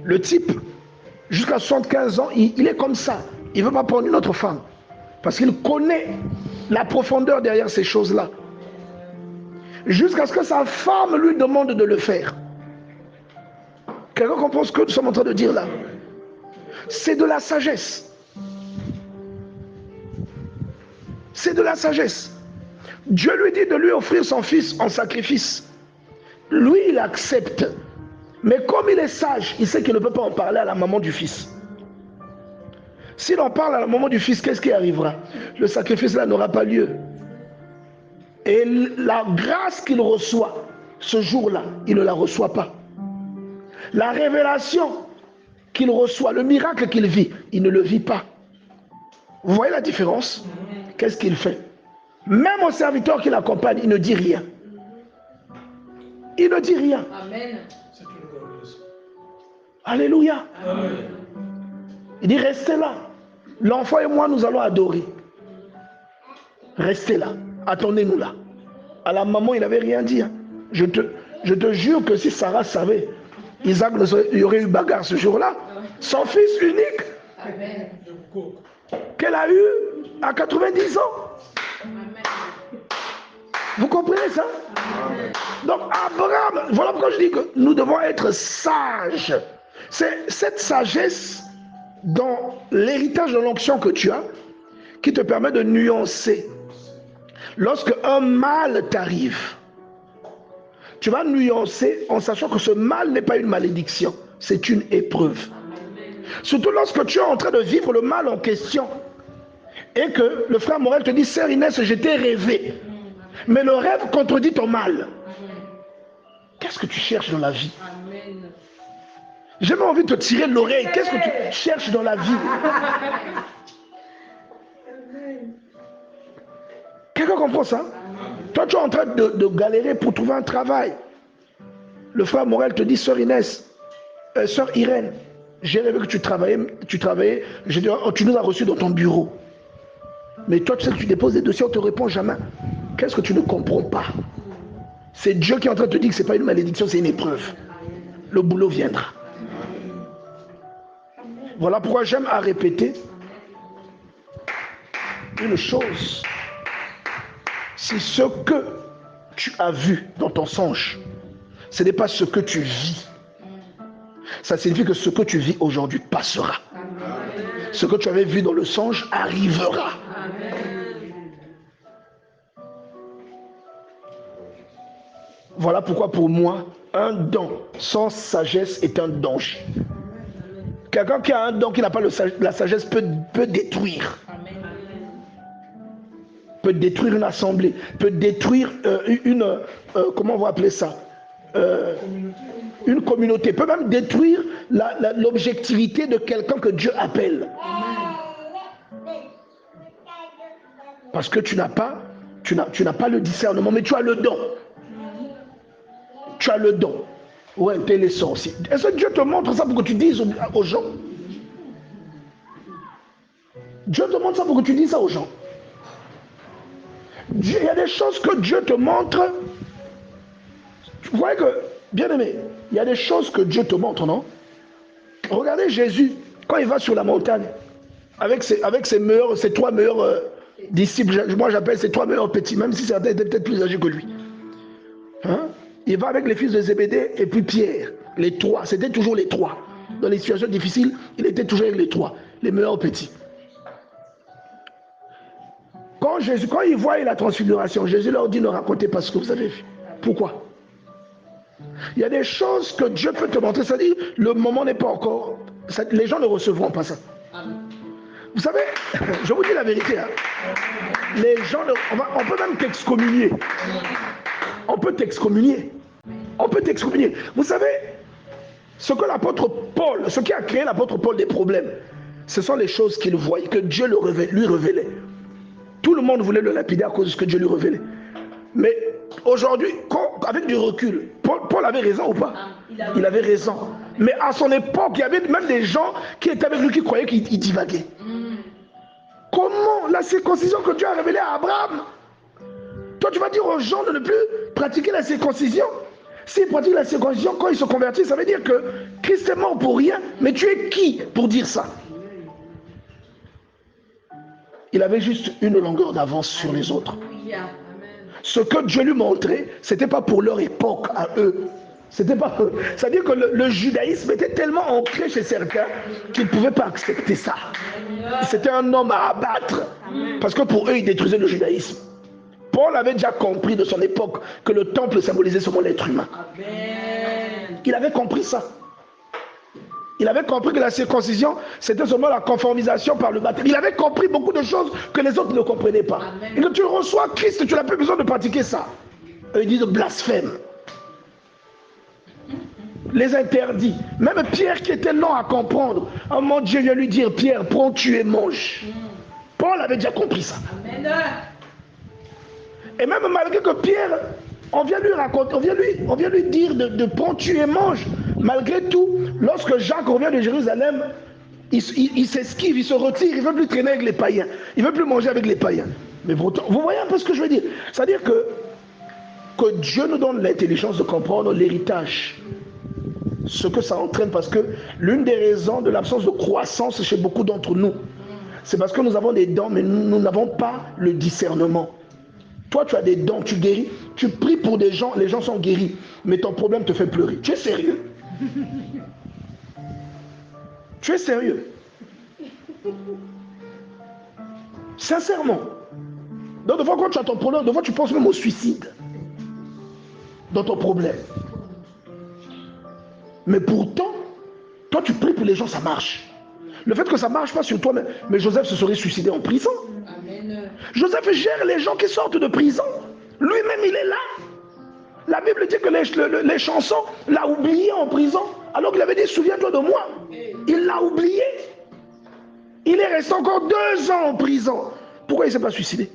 Le type, jusqu'à 75 ans, il est comme ça. Il ne veut pas prendre une autre femme, parce qu'il connaît la profondeur derrière ces choses-là. Jusqu'à ce que sa femme lui demande de le faire. Quelqu'un comprend ce que nous sommes en train de dire là? C'est de la sagesse. C'est de la sagesse. Dieu lui dit de lui offrir son fils en sacrifice. Lui, il accepte. Mais comme il est sage, il sait qu'il ne peut pas en parler à la maman du fils. S'il en parle à la maman du fils, qu'est-ce qui arrivera? Le sacrifice là n'aura pas lieu. Et la grâce qu'il reçoit ce jour-là, il ne la reçoit pas. La révélation qu'il reçoit, le miracle qu'il vit, il ne le vit pas. Vous voyez la différence? Qu'est-ce qu'il fait? Même au serviteur qui l'accompagne, il ne dit rien. Il ne dit rien. Amen. Alléluia. Amen. Il dit, restez là. L'enfant et moi, nous allons adorer. Restez là. Attendez-nous là. À la maman, il n'avait rien dit. Hein. Je te jure que si Sarah savait, Isaac, il y aurait eu bagarre ce jour-là. Son fils unique, Amen. qu'elle a eu à 90 ans. Amen. Vous comprenez ça? Amen. Donc Abraham, voilà pourquoi je dis que nous devons être sages. C'est cette sagesse dans l'héritage de l'onction que tu as qui te permet de nuancer. Lorsque un mal t'arrive, tu vas nuancer en sachant que ce mal n'est pas une malédiction, c'est une épreuve. Surtout lorsque tu es en train de vivre le mal en question et que le frère Morel te dit, sœur Inès, je t'ai rêvé. Mais le rêve contredit ton mal. Qu'est-ce que tu cherches dans la vie? Amen. J'ai même envie de te tirer de l'oreille. Qu'est-ce que tu cherches dans la vie? Quelqu'un comprend ça? Toi, tu es en train de galérer pour trouver un travail. Le frère Morel te dit, sœur Inès, sœur Irène, j'ai rêvé que tu travaillais, j'ai dit, oh, tu nous as reçus dans ton bureau. Mais toi, tu sais que tu déposes des dossiers, on ne te répond jamais. Qu'est-ce que tu ne comprends pas? C'est Dieu qui est en train de te dire que ce n'est pas une malédiction, c'est une épreuve. Le boulot viendra. Voilà pourquoi j'aime à répéter une chose. Si ce que tu as vu dans ton songe, ce n'est pas ce que tu vis, ça signifie que ce que tu vis aujourd'hui passera. Ce que tu avais vu dans le songe arrivera. Voilà pourquoi pour moi, un don sans sagesse est un danger. Quelqu'un qui a un don qui n'a pas la sagesse peut détruire. Peut détruire une assemblée, peut détruire comment on va appeler ça, une communauté, peut même détruire l'objectivité de quelqu'un que Dieu appelle. Parce que tu n'as pas le discernement, mais tu as le don. Tu as le don. Ouais, t'es les sorciers. Est-ce que Dieu te montre ça pour que tu dises aux gens? Dieu te montre ça pour que tu dises ça aux gens. Il y a des choses que Dieu te montre. Vous voyez que, bien aimé, il y a des choses que Dieu te montre, non? Regardez Jésus, quand il va sur la montagne, avec ses 3 meilleurs disciples, moi j'appelle ses 3 meilleurs petits, même si certains étaient peut-être plus âgés que lui. Hein? Il va avec les fils de Zébédée et puis Pierre, les 3, c'était toujours les 3. Dans les situations difficiles, il était toujours avec les 3, les meilleurs petits. Quand il voit la transfiguration, Jésus leur dit, ne racontez pas ce que vous avez vu. Pourquoi? Il y a des choses que Dieu peut te montrer, c'est-à-dire le moment n'est pas encore, les gens ne recevront pas ça. Vous savez, je vous dis la vérité, hein, les gens, on peut même t'excommunier. On peut t'excommunier. On peut t'excommunier. Vous savez, ce que l'apôtre Paul, ce qui a créé l'apôtre Paul des problèmes, ce sont les choses qu'il voyait, que Dieu lui révélait. Tout le monde voulait le lapider à cause de ce que Dieu lui révélait. Mais aujourd'hui, avec du recul, Paul avait raison ou pas? Il avait raison. Mais à son époque, il y avait même des gens qui étaient avec lui qui croyaient qu'il divaguait. Comment la circoncision que Dieu a révélée à Abraham? Toi, tu vas dire aux gens de ne plus pratiquer la circoncision. S'ils pratiquent la circoncision, quand ils se convertissent, ça veut dire que Christ est mort pour rien. Mais tu es qui pour dire ça? Il avait juste une longueur d'avance sur les autres. Ce que Dieu lui montrait, ce n'était pas pour leur époque à eux. C'était pas. C'est-à-dire que le judaïsme était tellement ancré chez certains qu'ils ne pouvaient pas accepter ça. C'était un homme à abattre. Parce que pour eux, ils détruisaient le judaïsme. Paul avait déjà compris de son époque que le temple symbolisait seulement l'être humain. Il avait compris ça. Il avait compris que la circoncision, c'était seulement la conformisation par le baptême. Il avait compris beaucoup de choses que les autres ne comprenaient pas. Et quand tu reçois Christ, tu n'as plus besoin de pratiquer ça. Eux, ils disent blasphème. Les interdits. Même Pierre qui était lent à comprendre. Un moment, Dieu vient lui dire, Pierre, prends, tu et mange. Paul avait déjà compris ça. Et même malgré que Pierre, on vient lui raconter, on vient lui dire de prendre, tu et mange. Malgré tout, lorsque Jacques revient de Jérusalem, il s'esquive, il se retire, il ne veut plus traîner avec les païens. Il ne veut plus manger avec les païens. Mais pourtant, vous voyez un peu ce que je veux dire? C'est-à-dire que Dieu nous donne l'intelligence de comprendre l'héritage. Ce que ça entraîne, parce que l'une des raisons de l'absence de croissance chez beaucoup d'entre nous, c'est parce que nous avons des dons, mais nous n'avons pas le discernement. Toi, tu as des dons, tu guéris, tu pries pour des gens, les gens sont guéris, mais ton problème te fait pleurer. Tu es sérieux? Tu es sérieux? Sincèrement. Donc, des fois, quand tu as ton problème, des fois, tu penses même au suicide dans ton problème. Mais pourtant, toi, tu pries pour les gens, ça marche. Le fait que ça ne marche pas sur toi, mais Joseph se serait suicidé en prison. Amen. Joseph gère les gens qui sortent de prison. Lui-même, il est là. La Bible dit que les chansons l'a oublié en prison, alors qu'il avait dit, souviens-toi de moi. Il l'a oublié. Il est resté encore 2 ans en prison. Pourquoi il ne s'est pas suicidé?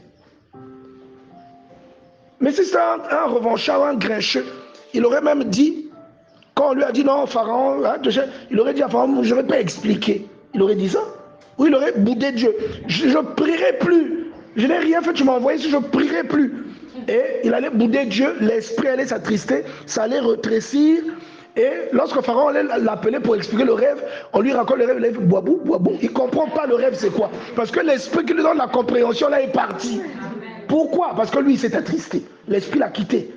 Mais si c'est un revanchard, un grincheux, il aurait même dit, quand on lui a dit non, Pharaon, hein, il aurait dit à Pharaon, je n'aurais pas expliqué. Il aurait dit ça. Ou il aurait boudé Dieu. Je ne prierai plus. Je n'ai rien fait, tu m'as envoyé, je ne prierai plus. Et il allait bouder Dieu, l'esprit allait s'attrister, ça allait rétrécir. Et lorsque Pharaon allait l'appeler pour expliquer le rêve, on lui raconte le rêve, il dit boabou, boabou. Il ne comprend pas le rêve, c'est quoi? Parce que l'esprit qui lui donne la compréhension là est parti. Pourquoi? Parce que lui, il s'est attristé. L'esprit l'a quitté.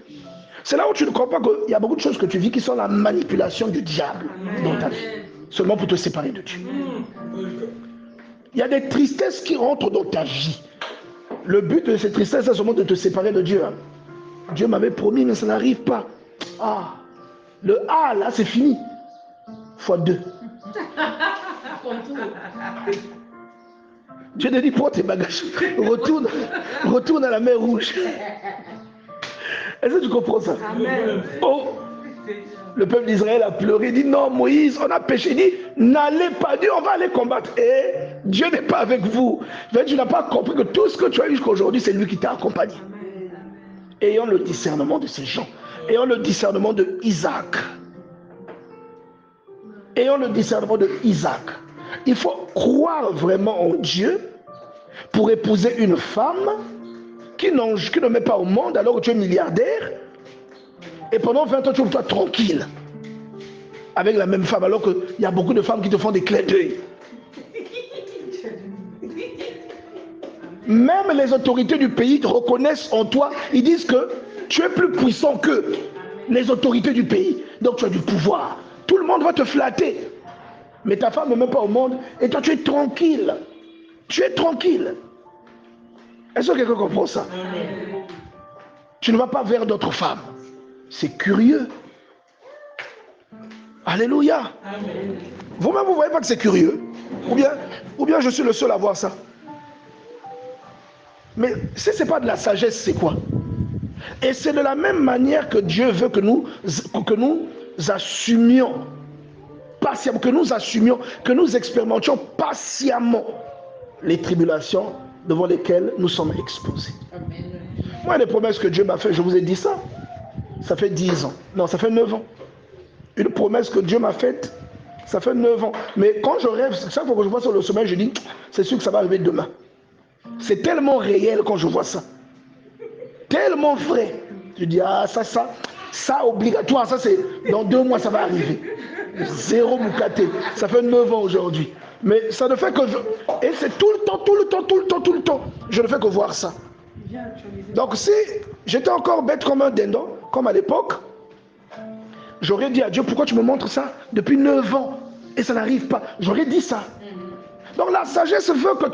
C'est là où tu ne comprends pas qu'il y a beaucoup de choses que tu vis qui sont la manipulation du diable dans ta vie. Seulement pour te séparer de Dieu. Il y a des tristesses qui rentrent dans ta vie. Le but de ces tristesses, c'est seulement de te séparer de Dieu. Dieu m'avait promis, mais ça n'arrive pas. Ah, le A, là, c'est fini. Fois 2. Dieu te dit, prends tes bagages, retourne à la mer Rouge. Est-ce que tu comprends ça? Amen. Oh, le peuple d'Israël a pleuré, il dit non, Moïse, on a péché. Il dit, n'allez pas, Dieu, on va aller combattre. Et Dieu n'est pas avec vous. Tu n'as pas compris que tout ce que tu as eu jusqu'à aujourd'hui, c'est lui qui t'a accompagné. Ayons le discernement de ces gens. Ayons le discernement de Isaac. Ayons le discernement de Isaac. Il faut croire vraiment en Dieu pour épouser une femme qui ne met pas au monde alors que tu es milliardaire. Et pendant 20 ans, tu es tranquille avec la même femme, alors qu'il y a beaucoup de femmes qui te font des clins d'œil. Même les autorités du pays te reconnaissent en toi. Ils disent que tu es plus puissant que les autorités du pays. Donc tu as du pouvoir. Tout le monde va te flatter. Mais ta femme ne met pas au monde et toi tu es tranquille. Tu es tranquille. Est-ce que quelqu'un comprend ça? Tu ne vas pas vers d'autres femmes. C'est curieux. Alléluia. Vous-même, vous ne voyez pas que c'est curieux? Ou bien je suis le seul à voir ça? Mais si ce n'est pas de la sagesse, c'est quoi? Et c'est de la même manière que Dieu veut que nous assumions patiemment, que nous expérimentions patiemment les tribulations devant lesquelles nous sommes exposés. Amen. Moi, les promesses que Dieu m'a faites, je vous ai dit ça. Ça fait 10 ans. Non, ça fait 9 ans. Une promesse que Dieu m'a faite, ça fait 9 ans. Mais quand je rêve, chaque fois que je vois sur le sommeil, je dis, c'est sûr que ça va arriver demain. C'est tellement réel quand je vois ça. Tellement vrai. Je dis, ah, ça obligatoire, ça c'est, dans 2 mois, ça va arriver. Zéro moukaté. Ça fait 9 ans aujourd'hui. Mais ça ne fait que... Et c'est tout le temps. Je ne fais que voir ça. Donc si j'étais encore bête comme un dindon, comme à l'époque, j'aurais dit à Dieu, pourquoi tu me montres ça depuis 9 ans et ça n'arrive pas? J'aurais dit ça. Donc la sagesse veut que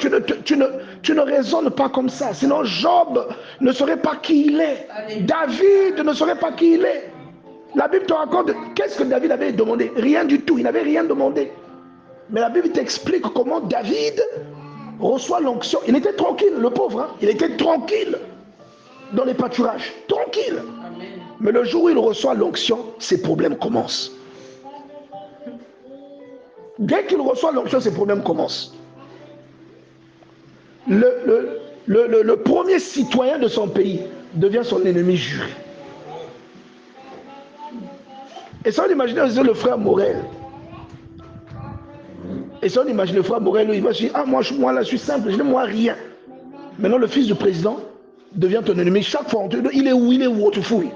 tu ne raisonnes pas comme ça. Sinon Job ne saurait pas qui il est. David ne saurait pas qui il est. La Bible te raconte qu'est-ce que David avait demandé. Rien du tout, il n'avait rien demandé. Mais la Bible t'explique comment David reçoit l'onction. Il était tranquille, le pauvre. Hein? Il était tranquille dans les pâturages. Tranquille. Amen. Mais le jour où il reçoit l'onction, ses problèmes commencent. Dès qu'il reçoit l'onction, ses problèmes commencent. Le premier citoyen de son pays devient son ennemi juré. Et ça, on imagine le frère Morel. Et ça, on imagine le frère Morel, il va se dire, ah, moi là, je suis simple, je n'ai moi rien. Maintenant, le fils du président devient ton ennemi. Chaque fois, il est où, on te fouille.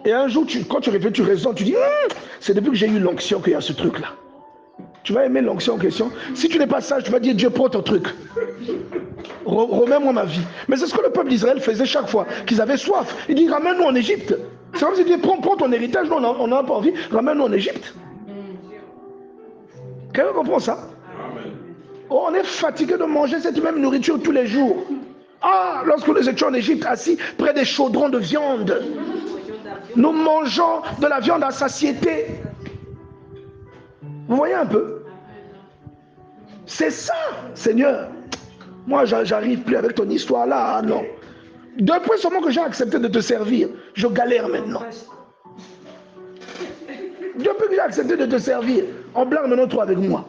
Et un jour, quand tu réfléchis, tu raisonnes, tu dis, c'est depuis que j'ai eu l'onction qu'il y a ce truc-là. Tu vas aimer l'onction en question. Si tu n'es pas sage, tu vas dire, Dieu, prends ton truc. Remets-moi ma vie. Mais c'est ce que le peuple d'Israël faisait chaque fois qu'ils avaient soif. Il dit, ramène-nous en Égypte. C'est comme s'il dit, prends ton héritage, nous on n'a pas envie, ramène-nous en Égypte. Quelqu'un comprend ça? Oh, on est fatigué de manger cette même nourriture tous les jours. Ah, lorsque nous étions en Égypte, assis près des chaudrons de viande, nous mangeons de la viande à satiété. Vous voyez un peu? C'est ça, Seigneur. Moi, j'arrive plus avec ton histoire là, non. Depuis seulement que j'ai accepté de te servir, je galère maintenant. Depuis que j'ai accepté de te servir, on blague maintenant trop avec moi.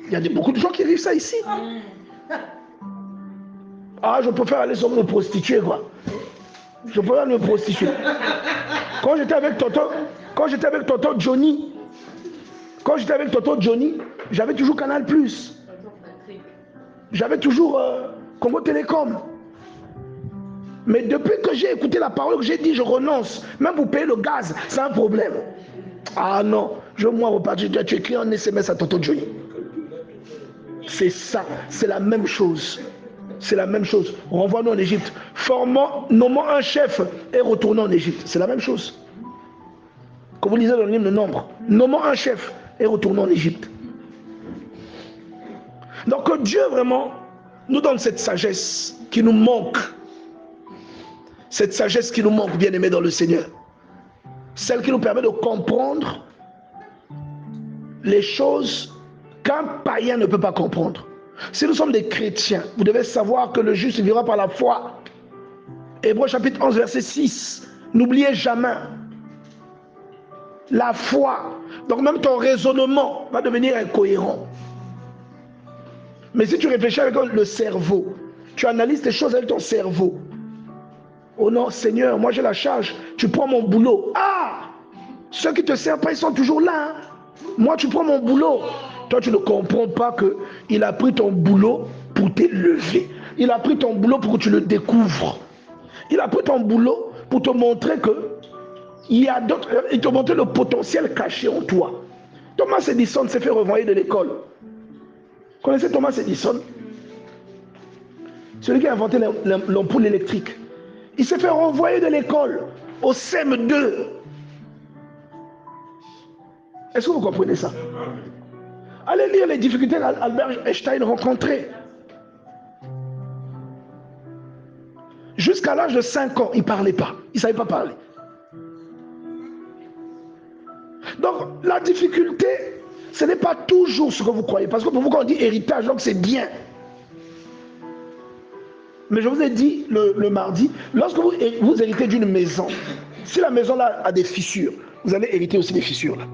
Il y a beaucoup de gens qui vivent ça ici. Ah, je préfère aller sur me prostituer, quoi. Je préfère aller me prostituer. Quand j'étais avec tonton Johnny, j'avais toujours Canal+. J'avais toujours Congo Télécom. Mais depuis que j'ai écouté la parole, que j'ai dit je renonce, même pour payer le gaz, c'est un problème. Ah non, je vais moi repartir, tu écris un SMS à tonton Johnny. C'est ça, c'est la même chose. C'est la même chose. Renvoie-nous en Égypte. Nommons un chef et retournons en Égypte. C'est la même chose. Quand vous lisez dans le livre de Nombre, nommons un chef et retournons en Égypte. Donc que Dieu vraiment nous donne cette sagesse qui nous manque. Cette sagesse qui nous manque, bien aimé dans le Seigneur. Celle qui nous permet de comprendre les choses qu'un païen ne peut pas comprendre. Si nous sommes des chrétiens, vous devez savoir que le juste vivra par la foi. Hébreux chapitre 11, verset 6. N'oubliez jamais la foi. Donc même ton raisonnement va devenir incohérent. Mais si tu réfléchis avec le cerveau, tu analyses tes choses avec ton cerveau. Oh non, Seigneur, moi j'ai la charge, tu prends mon boulot. Ah, ceux qui te servent pas, ils sont toujours là. Moi, tu prends mon boulot. Toi, tu ne comprends pas qu'il a pris ton boulot pour t'élever. Il a pris ton boulot pour que tu le découvres. Il a pris ton boulot pour te montrer il te montrer le potentiel caché en toi. Thomas Edison s'est fait renvoyer de l'école. Vous connaissez Thomas Edison? Celui qui a inventé l'ampoule électrique. Il s'est fait renvoyer de l'école au CM2. Est-ce que vous comprenez ça? Allez lire les difficultés qu'Albert Einstein rencontrait. Jusqu'à l'âge de 5 ans, il ne parlait pas. Il ne savait pas parler. Donc, la difficulté, ce n'est pas toujours ce que vous croyez. Parce que pour vous, quand on dit héritage, donc c'est bien. Mais je vous ai dit le mardi, lorsque vous héritez d'une maison, si la maison là a des fissures, vous allez hériter aussi des fissures là.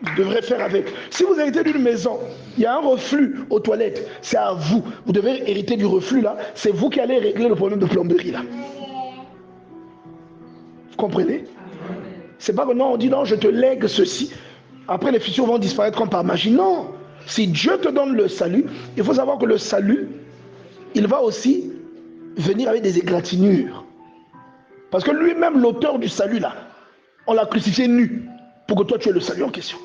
Vous devrez faire avec. Si vous héritez d'une maison, il y a un reflux aux toilettes, c'est à vous. Vous devez hériter du reflux là, c'est vous qui allez régler le problème de plomberie là. Vous comprenez? C'est pas que non, on dit non, je te lègue ceci. Après les fissures vont disparaître comme par magie. Non. Si Dieu te donne le salut, il faut savoir que le salut, il va aussi venir avec des égratignures. Parce que lui-même, l'auteur du salut là, on l'a crucifié nu pour que toi tu aies le salut en question.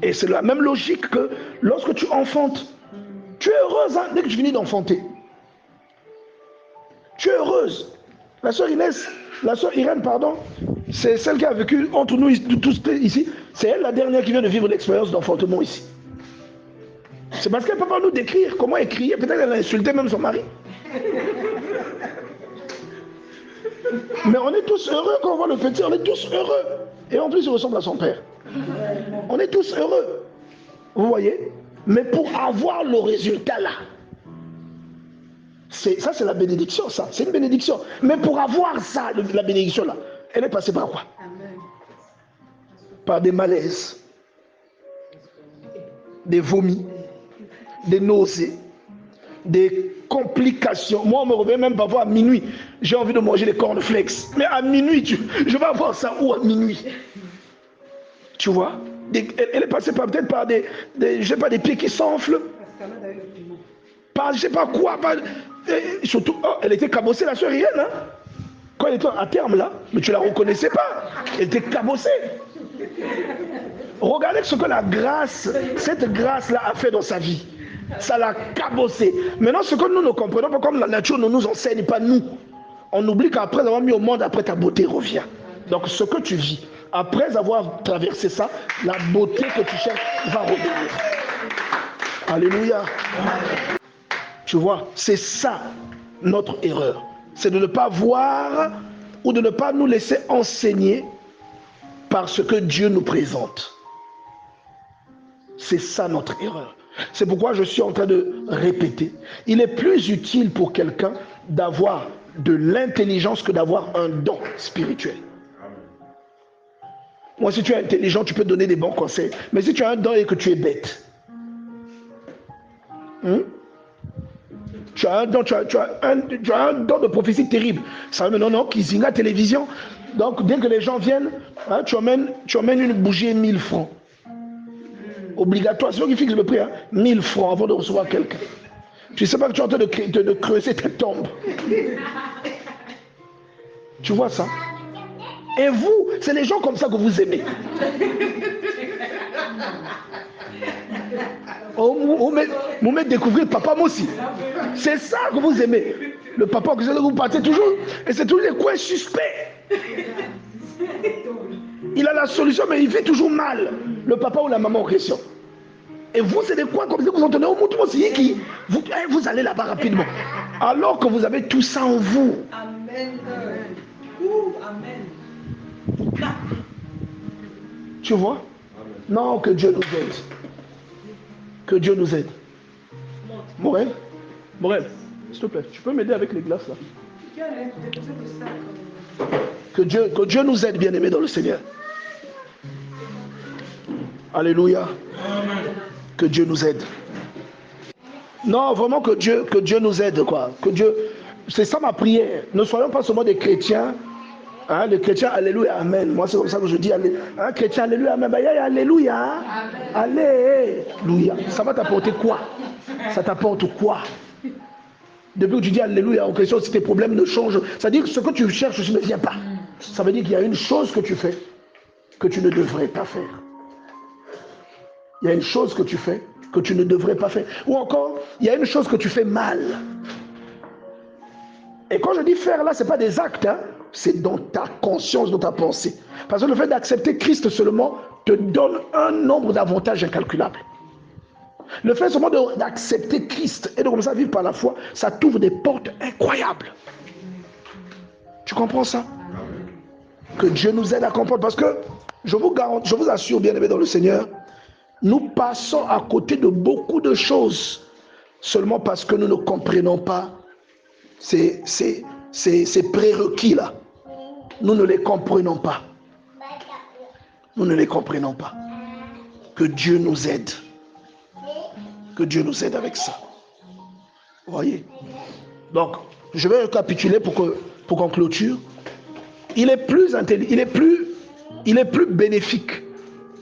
Et c'est la même logique que lorsque tu enfantes, tu es heureuse hein, dès que tu finis d'enfanter. Tu es heureuse. La sœur Irène, pardon, c'est celle qui a vécu entre nous tous ici. C'est elle la dernière qui vient de vivre l'expérience d'enfantement ici. C'est parce qu'elle ne peut pas nous décrire comment elle criait. Peut-être qu'elle a insulté même son mari. Mais on est tous heureux quand on voit le petit, on est tous heureux. Et en plus, il ressemble à son père. On est tous heureux. Vous voyez? Mais pour avoir le résultat là, ça c'est la bénédiction, ça. C'est une bénédiction. Mais pour avoir ça, la bénédiction là, elle est passée par quoi? Par des malaises. des vomis, des nausées, des complications. Moi, on me revient même parfois à minuit. J'ai envie de manger des cornflakes. Mais à minuit, je vais avoir ça où à minuit? Tu vois? Elle est passée peut-être par des je sais pas, des pieds qui s'enflent. Par je sais pas quoi. Et surtout, elle était cabossée, la sœur Irène. Hein? Quand elle était à terme là, mais tu la reconnaissais pas. Elle était cabossée. Regardez ce que la grâce, cette grâce-là a fait dans sa vie. Ça l'a cabossé. Maintenant, ce que nous ne comprenons pas, comme la nature ne nous enseigne pas, nous, on oublie qu'après avoir mis au monde, après ta beauté revient. Donc, ce que tu vis, après avoir traversé ça, la beauté que tu cherches va revenir. Alléluia. Tu vois, c'est ça notre erreur. C'est de ne pas voir ou de ne pas nous laisser enseigner par ce que Dieu nous présente. C'est ça notre erreur. C'est pourquoi je suis en train de répéter. Il est plus utile pour quelqu'un d'avoir de l'intelligence que d'avoir un don spirituel. Moi, si tu es intelligent, tu peux donner des bons conseils. Mais si tu as un don et que tu es bête, tu as un don, tu as un don de prophétie terrible. Ça veut dire non, Kizinga télévision. Donc, dès que les gens viennent, hein, tu emmènes une bougie 1000 francs. Obligatoire, c'est eux qui fixent le prix, hein, 1000 francs avant de recevoir quelqu'un. Tu ne sais pas que tu es en train de creuser tes tombes. Tu vois ça? Et vous, c'est les gens comme ça que vous aimez. Vous me découvrez papa moi aussi. C'est ça que vous aimez. Le papa que vous partez toujours. Et c'est toujours des coins suspects. Il a la solution, mais il fait toujours mal. Le papa ou la maman en question. Et vous, c'est des coins comme ça que vous entendez au monde aussi. Vous allez là-bas rapidement. Alors que vous avez tout ça en vous. Amen. Amen. Tu vois? Non, que Dieu nous aide. Que Dieu nous aide. Morel, s'il te plaît, tu peux m'aider avec les glaces là? Que Dieu nous aide, bien-aimés dans le Seigneur. Alléluia. Que Dieu nous aide. Non, vraiment que Dieu nous aide, quoi. Que Dieu, c'est ça ma prière. Ne soyons pas seulement des chrétiens. Hein, les chrétiens, alléluia, amen. Moi, c'est comme ça que je dis, un chrétien, alléluia, amen. Bah, alléluia. Alléluia. Ça va t'apporter quoi? Ça t'apporte quoi? Depuis que tu dis alléluia en question, si tes problèmes ne changent, ça veut dire que ce que tu cherches ne vient pas. Ça veut dire qu'il y a une chose que tu fais que tu ne devrais pas faire. Il y a une chose que tu fais que tu ne devrais pas faire. Ou encore, il y a une chose que tu fais mal. Et quand je dis faire là, ce n'est pas des actes, hein, c'est dans ta conscience, dans ta pensée. Parce que le fait d'accepter Christ seulement te donne un nombre d'avantages incalculables. Le fait seulement d'accepter Christ et de commencer à vivre par la foi, ça t'ouvre des portes incroyables. Tu comprends ça? Que Dieu nous aide à comprendre. Parce que je vous assure, bien-aimés dans le Seigneur, nous passons à côté de beaucoup de choses seulement parce que nous ne comprenons pas ces prérequis-là. Nous ne les comprenons pas. Nous ne les comprenons pas. Que Dieu nous aide. Que Dieu nous aide avec ça. Vous voyez? Donc, je vais récapituler pour qu'on clôture. Il est plus bénéfique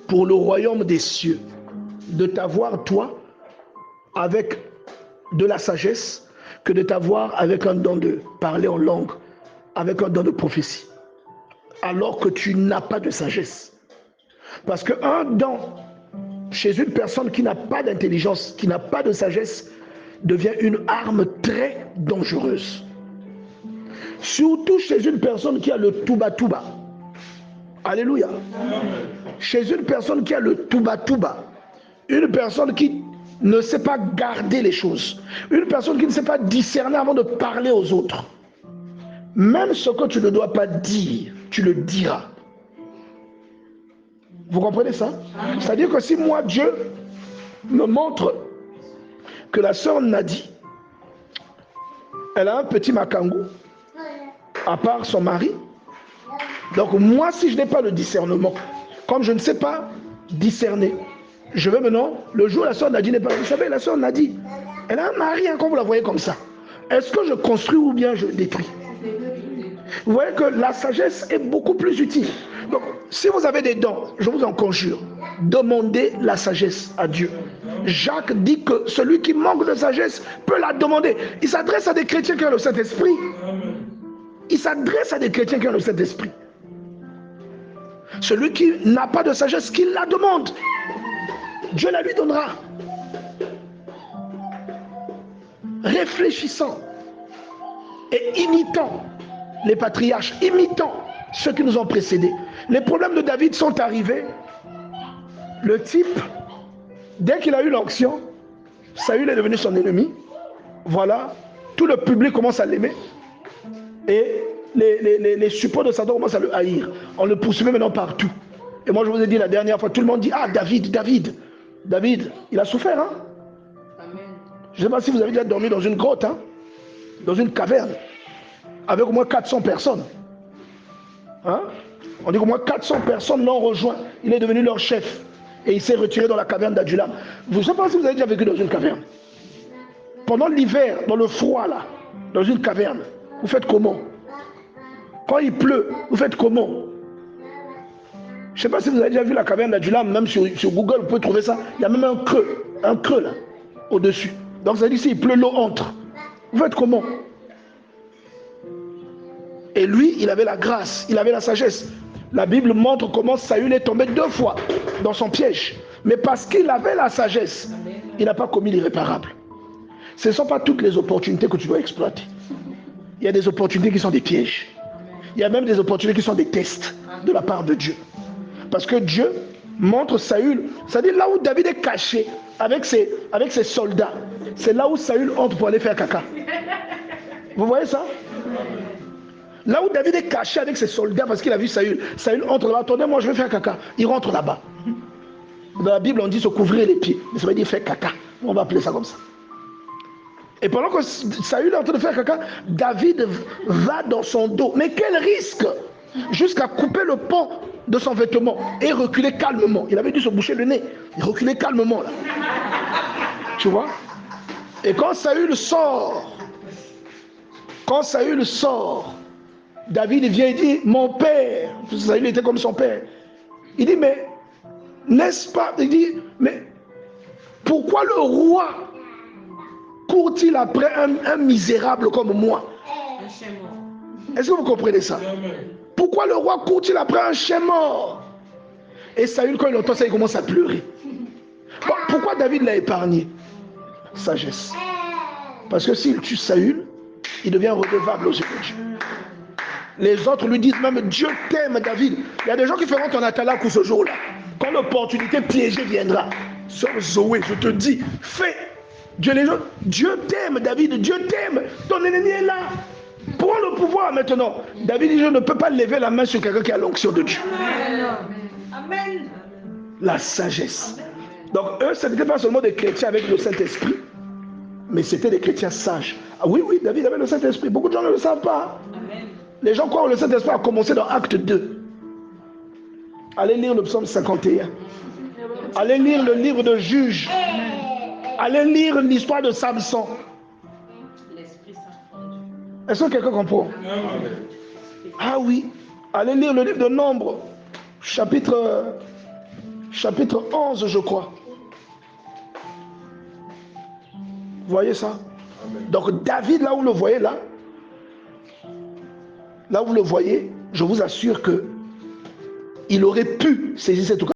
pour le royaume des cieux de t'avoir, toi, avec de la sagesse, que de t'avoir avec un don de parler en langue, avec un don de prophétie, alors que tu n'as pas de sagesse. Parce qu'un don chez une personne qui n'a pas d'intelligence, qui n'a pas de sagesse, devient une arme très dangereuse. Surtout chez une personne qui a le touba-touba. Alléluia. Chez une personne qui a le touba-touba, une personne qui ne sait pas garder les choses, une personne qui ne sait pas discerner avant de parler aux autres. Même ce que tu ne dois pas dire, tu le diras. Vous comprenez ça? C'est-à-dire que si moi, Dieu me montre que la sœur Nadi, elle a un petit makangou, à part son mari, donc moi, si je n'ai pas le discernement, comme je ne sais pas discerner, je vais maintenant, le jour où la sœur Nadie n'est pas là, vous savez, la sœur Nadie, elle a un mari, hein, quand vous la voyez comme ça. Est-ce que je construis ou bien je détruis? Vous voyez que la sagesse est beaucoup plus utile. Donc, si vous avez des dons, je vous en conjure, demandez la sagesse à Dieu. Jacques dit que celui qui manque de sagesse peut la demander. Il s'adresse à des chrétiens qui ont le Saint-Esprit. Il s'adresse à des chrétiens qui ont le Saint-Esprit. Celui qui n'a pas de sagesse, qu'il la demande. Dieu la lui donnera. Réfléchissant et imitant les patriarches, imitant ceux qui nous ont précédés. Les problèmes de David sont arrivés. Le type, dès qu'il a eu l'onction, Saül est devenu son ennemi. Voilà, tout le public commence à l'aimer. Et les suppôts de Satan commencent à le haïr. On le poursuivait maintenant partout. Et moi je vous ai dit la dernière fois, tout le monde dit, ah David, il a souffert, hein? Amen. Je ne sais pas si vous avez déjà dormi dans une grotte, hein? Dans une caverne, avec au moins 400 personnes. Hein? On dit qu'au moins 400 personnes l'ont rejoint. Il est devenu leur chef. Et il s'est retiré dans la caverne d'Adulam. Je ne sais pas si vous avez déjà vécu dans une caverne. Pendant l'hiver, dans le froid là, dans une caverne, vous faites comment? Quand il pleut, vous faites comment? Je ne sais pas si vous avez déjà vu la caverne d'Adulam, même sur Google, vous pouvez trouver ça. Il y a même un creux là, au-dessus. Donc ça dit, s'il pleut, l'eau entre. Vous faites comment? Et lui, il avait la grâce, il avait la sagesse. La Bible montre comment Saül est tombé 2 fois dans son piège. Mais parce qu'il avait la sagesse, il n'a pas commis l'irréparable. Ce ne sont pas toutes les opportunités que tu dois exploiter. Il y a des opportunités qui sont des pièges. Il y a même des opportunités qui sont des tests de la part de Dieu. Parce que Dieu montre Saül, c'est-à-dire là où David est caché avec ses soldats, c'est là où Saül entre pour aller faire caca. Vous voyez ça? Là où David est caché avec ses soldats parce qu'il a vu Saül, Saül entre là-bas, attendez, moi je vais faire caca. Il rentre là-bas. Dans la Bible, on dit se couvrir les pieds. Mais ça veut dire faire caca. On va appeler ça comme ça. Et pendant que Saül est en train de faire caca, David va dans son dos. Mais quel risque! Jusqu'à couper le pan de son vêtement et reculer calmement. Il avait dû se boucher le nez. Il reculait calmement là. Tu vois? Et quand Saül sort, David vient et dit, mon père, Saül était comme son père. Il dit, mais n'est-ce pas? Il dit, mais pourquoi le roi court-il après un misérable comme moi? Est-ce que vous comprenez ça? Pourquoi le roi court-il après un chien mort? Et Saül, quand il entend ça, il commence à pleurer. Bon, pourquoi David l'a épargné? Sagesse. Parce que s'il tue Saül, il devient redevable aux yeux de Dieu. Les autres lui disent même, Dieu t'aime David. Il y a des gens qui feront ton atalakou ce jour-là. Quand l'opportunité piégée viendra, sœur Zoé, je te dis, fais. Dieu t'aime David, Dieu t'aime. Ton ennemi est là. Prends le pouvoir maintenant. David dit, je ne peux pas lever la main sur quelqu'un qui a l'onction de Dieu. Amen. La sagesse. Donc eux, ce n'était pas seulement des chrétiens avec le Saint-Esprit, mais c'était des chrétiens sages. Ah oui, David avait le Saint-Esprit. Beaucoup de gens ne le savent pas. Amen. Les gens croient que le Saint-Esprit a commencé dans Acte 2. Allez lire le psaume 51. Allez lire le livre de Juges. Allez lire l'histoire de Samson. Est-ce que quelqu'un comprend? Ah oui. Allez lire le livre de Nombre. Chapitre 11, je crois. Vous voyez ça? Donc David, là où vous le voyez, là où vous le voyez, je vous assure que il aurait pu saisir cette occasion.